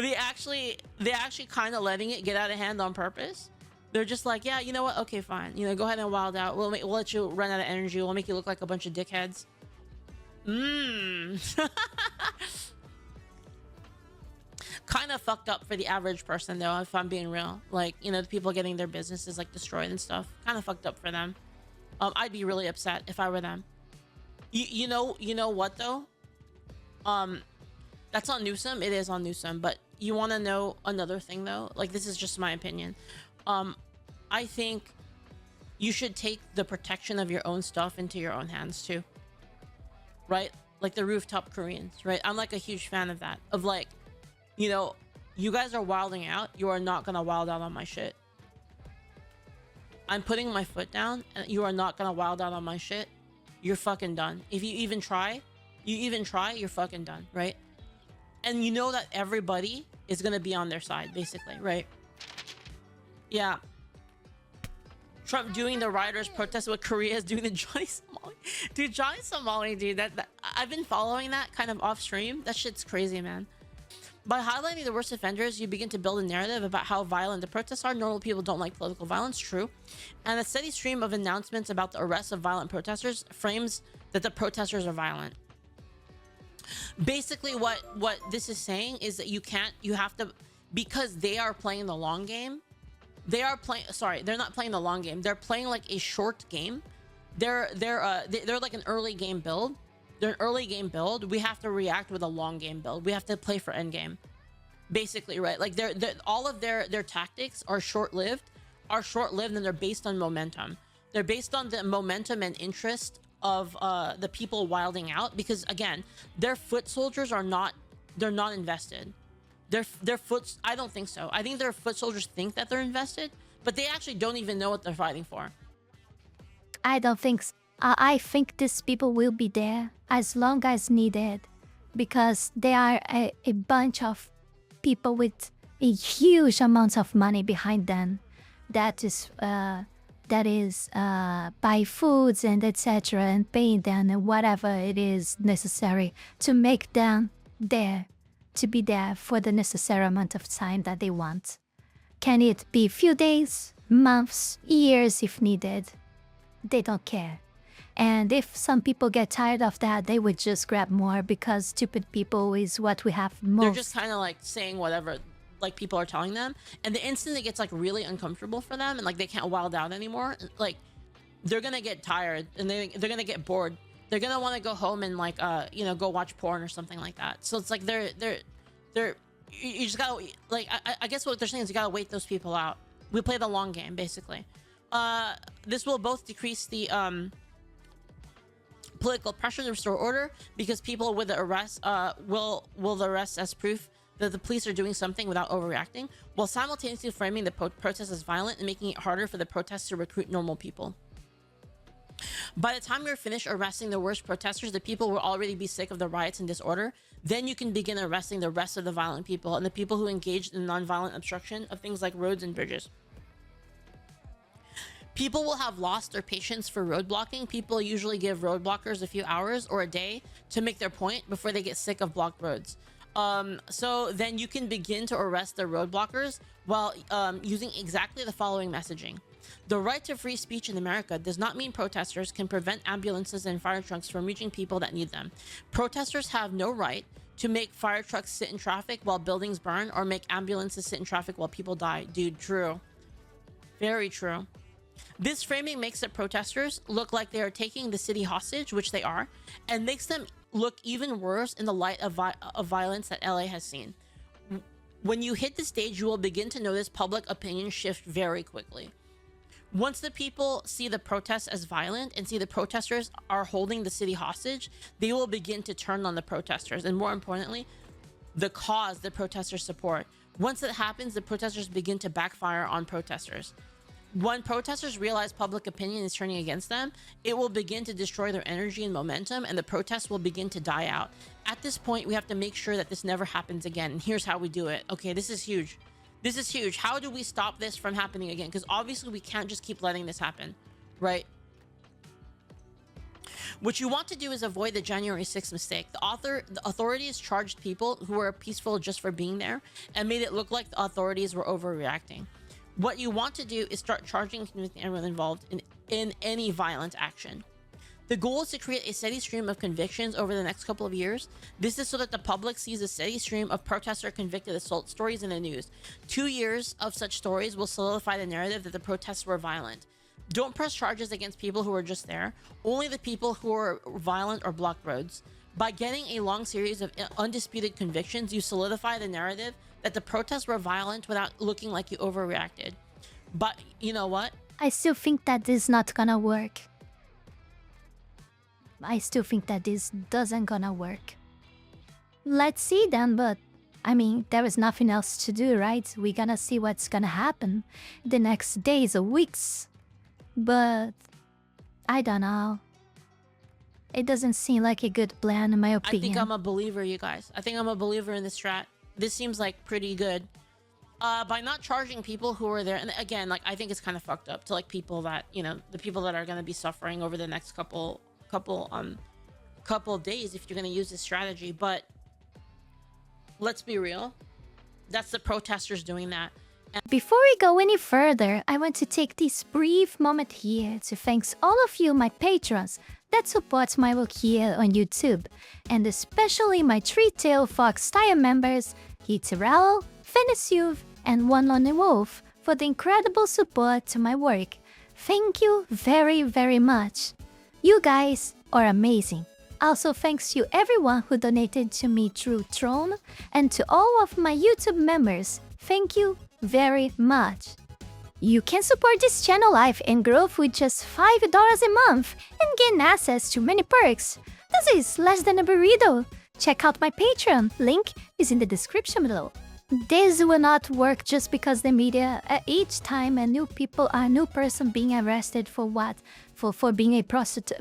B: they actually kind of letting it get out of hand on purpose? They're just like, yeah, you know what? Okay, fine. You know, go ahead and wild out. We'll let you run out of energy. We'll make you look like a bunch of dickheads. Kind of fucked up for the average person, though, if I'm being real. Like, you know, the people getting their businesses like destroyed and stuff. Kind of fucked up for them. I'd be really upset if I were them. You know what though? That's on Newsom. It is on Newsom. But you want to know another thing though? Like, this is just my opinion. I think you should take the protection of your own stuff into your own hands too. Right? Like the rooftop Koreans, right? I'm like a huge fan of that. Of like, you know, you guys are wilding out. You are not gonna wild out on my shit. I'm putting my foot down and you are not gonna wild out on my shit. You're fucking done. If you even try, you're fucking done, right? And you know that everybody is gonna be on their side, basically, right? Yeah. Trump doing the rioters protest, what Korea is doing to Johnny Somali. Dude, Johnny Somali, dude, that I've been following that kind of off stream. That shit's crazy, man. By highlighting the worst offenders, you begin to build a narrative about how violent the protests are. Normal people don't like political violence, true. And a steady stream of announcements about the arrest of violent protesters frames that the protesters are violent. Basically, what this is saying is that you have to, because they are playing the long game. They're not playing the long game. They're playing like a short game. They're like an early game build. They're an early game build. We have to react with a long game build. We have to play for end game, basically, right? Like they're all of their tactics are short-lived, and they're based on momentum. They're based on the momentum and interest of the people wilding out, because again, their foot soldiers are not, they're not invested. I don't think so. I think their foot soldiers think that they're invested, but they actually don't even know what they're fighting for.
A: I don't think so. I think these people will be there as long as needed, because they are a bunch of people with a huge amount of money behind them. That is buy foods and etc. and paying them and whatever it is necessary to make them there, to be there for the necessary amount of time that they want. Can it be a few days, months, years if needed? They don't care. And if some people get tired of that, they would just grab more, because stupid people is what we have most.
B: They're just kind of like saying whatever like people are telling them, and the instant it gets like really uncomfortable for them and like they can't wild out anymore, like they're gonna get tired and they're gonna get bored. They're gonna want to go home and like you know, go watch porn or something like that. So it's like you just gotta, like, I guess what they're saying is you gotta wait those people out. We play the long game, basically. This will both decrease the political pressure to restore order, because people with the arrest will the arrest as proof that the police are doing something without overreacting, while simultaneously framing the protest as violent and making it harder for the protests to recruit normal people. By the time you're finished arresting the worst protesters, the people will already be sick of the riots and disorder. Then you can begin arresting the rest of the violent people and the people who engaged in nonviolent obstruction of things like roads and bridges. People will have lost their patience for road blocking. People usually give road blockers a few hours or a day to make their point before they get sick of blocked roads. So then you can begin to arrest the road blockers while using exactly the following messaging. The right to free speech in America does not mean protesters can prevent ambulances and fire trucks from reaching people that need them. Protesters have no right to make fire trucks sit in traffic while buildings burn, or make ambulances sit in traffic while people die. Dude, true. Very true. This framing makes the protesters look like they are taking the city hostage, which they are, and makes them look even worse in the light of violence that LA has seen. When you hit the stage, you will begin to notice public opinion shift very quickly. Once the people see the protests as violent and see the protesters are holding the city hostage, they will begin to turn on the protesters, and more importantly, the cause the protesters support. Once that happens, the protesters begin to backfire on protesters. When protesters realize public opinion is turning against them, it will begin to destroy their energy and momentum, and the protests will begin to die out. At this point, we have to make sure that this never happens again, and here's how we do it. Okay, this is huge. This is huge. How do we stop this from happening again? Because obviously we can't just keep letting this happen, right? What you want to do is avoid the January 6th mistake. The authorities charged people who were peaceful just for being there and made it look like the authorities were overreacting. What you want to do is start charging and convicting everyone involved in any violent action. The goal is to create a steady stream of convictions over the next couple of years. This is so that the public sees a steady stream of protester convicted assault stories in the news. 2 years of such stories will solidify the narrative that the protests were violent. Don't press charges against people who were just there. Only the people who were violent or blocked roads. By getting a long series of undisputed convictions, you solidify the narrative that the protests were violent without looking like you overreacted. But you know what?
A: I still think that this is not gonna work. I still think that this doesn't gonna work. Let's see then, but I mean, there is nothing else to do, right? We're gonna see what's gonna happen the next days or weeks. But I don't know. It doesn't seem like a good plan in my opinion.
B: I think I'm a believer, you guys. I think I'm a believer in this strat. This seems like pretty good. By not charging people who were there, and again, like I think it's kind of fucked up to like people that, you know, the people that are going to be suffering over the next couple of days if you're going to use this strategy. But let's be real, that's the protesters doing that.
A: Before we go any further, I want to take this brief moment here to thank all of you, my patrons, that support my work here on YouTube, and especially my Three-Tailed Fox tier members, Heath Rowell, Fenny Sylvy, and One Lonely Wolf, for the incredible support to my work. Thank you very, very much. You guys are amazing. Also thanks to everyone who donated to me through Throne, and to all of my YouTube members. Thank you very much. You can support this channel life and growth with just $5 a month and gain access to many perks. This is less than a burrito. Check out my Patreon, link is in the description below. This will not work just because the media, each time a new person being arrested for what? For being a protester,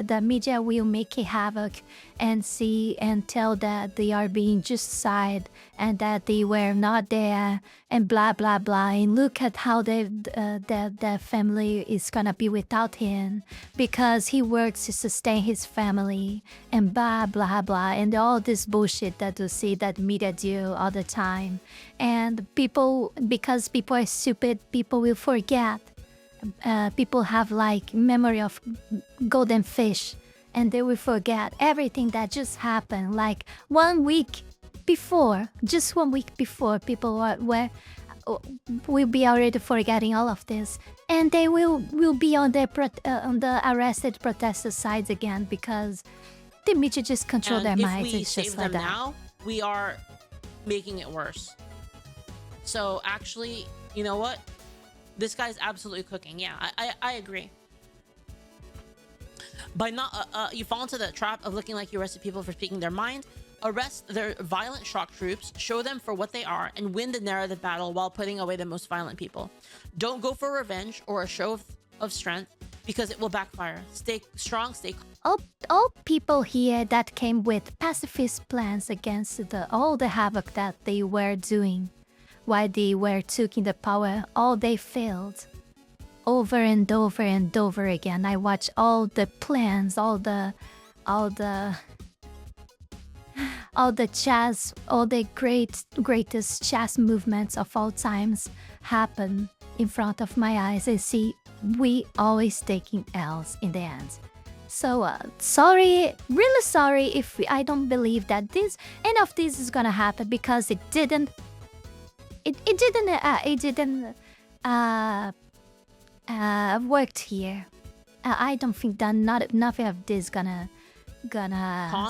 A: the media will make a havoc and see and tell that they are being justified and that they were not there and blah blah blah, and look at how their family is gonna be without him because he works to sustain his family and blah blah blah, and all this bullshit that you see that media do all the time. And people, because people are stupid, people will forget. People have like memory of golden fish, and they will forget everything that just happened like 1 week before. Just 1 week before, people will be already forgetting all of this, and they will be on the arrested protester sides again because the media just control their minds. It's just like that.
B: Now, we are making it worse. So actually, you know what? This guy's absolutely cooking. Yeah, I agree. By not, you fall into the trap of looking like you arrested people for speaking their mind. Arrest their violent shock troops, show them for what they are, and win the narrative battle while putting away the most violent people. Don't go for revenge or a show of strength, because it will backfire. Stay strong, stay calm.
A: All people here that came with pacifist plans against all the havoc that they were doing while they were taking the power, all they failed. Over and over and over again. I watched all the plans, all the greatest chess movements of all times happen in front of my eyes. I see we always taking L's in the end. So sorry, really sorry if I don't believe that any of this is gonna happen, because it didn't. It didn't worked here. I don't think that nothing of this gonna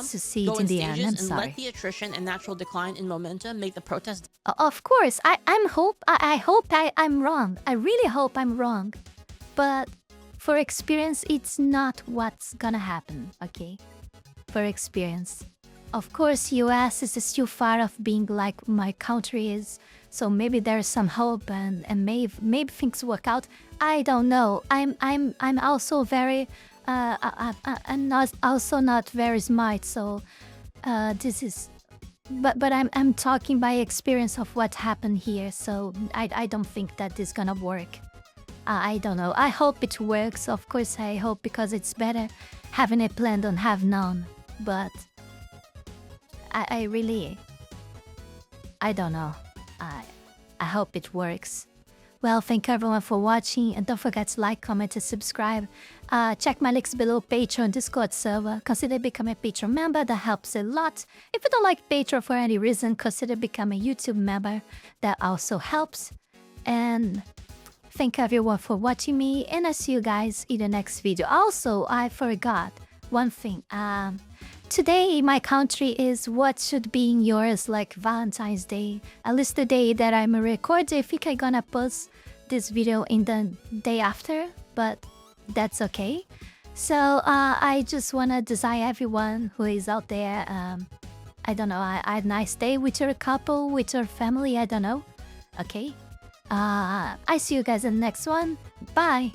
A: succeed in the end. I'm sorry.
B: Let the attrition and natural decline in momentum make the protest.
A: Of course, I hope I'm wrong. I really hope I'm wrong, but for experience, it's not what's gonna happen. Okay, for experience, Of course, US is still far off being like my country is, so maybe there's some hope and maybe things work out. I don't know. I'm also very I'm not also not very smart, so this is. But I'm talking by experience of what happened here, so I don't think that this gonna work. I don't know. I hope it works. Of course, I hope, because it's better having a plan than have none. But I really, I don't know. I hope it works. Well, thank everyone for watching, and don't forget to like, comment, and subscribe. Check my links below: Patreon, Discord server. Consider becoming a Patreon member, that helps a lot. If you don't like Patreon for any reason, consider becoming a YouTube member, that also helps. And thank everyone for watching me, and I'll see you guys in the next video. Also, I forgot one thing. Today in my country is what should be in yours, like Valentine's Day. At least the day that I'm recording. I think I'm gonna post this video in the day after, but that's okay. So I just wanna desire everyone who is out there, I don't know, a nice day with your couple, with your family, I don't know. Okay? I see you guys in the next one. Bye!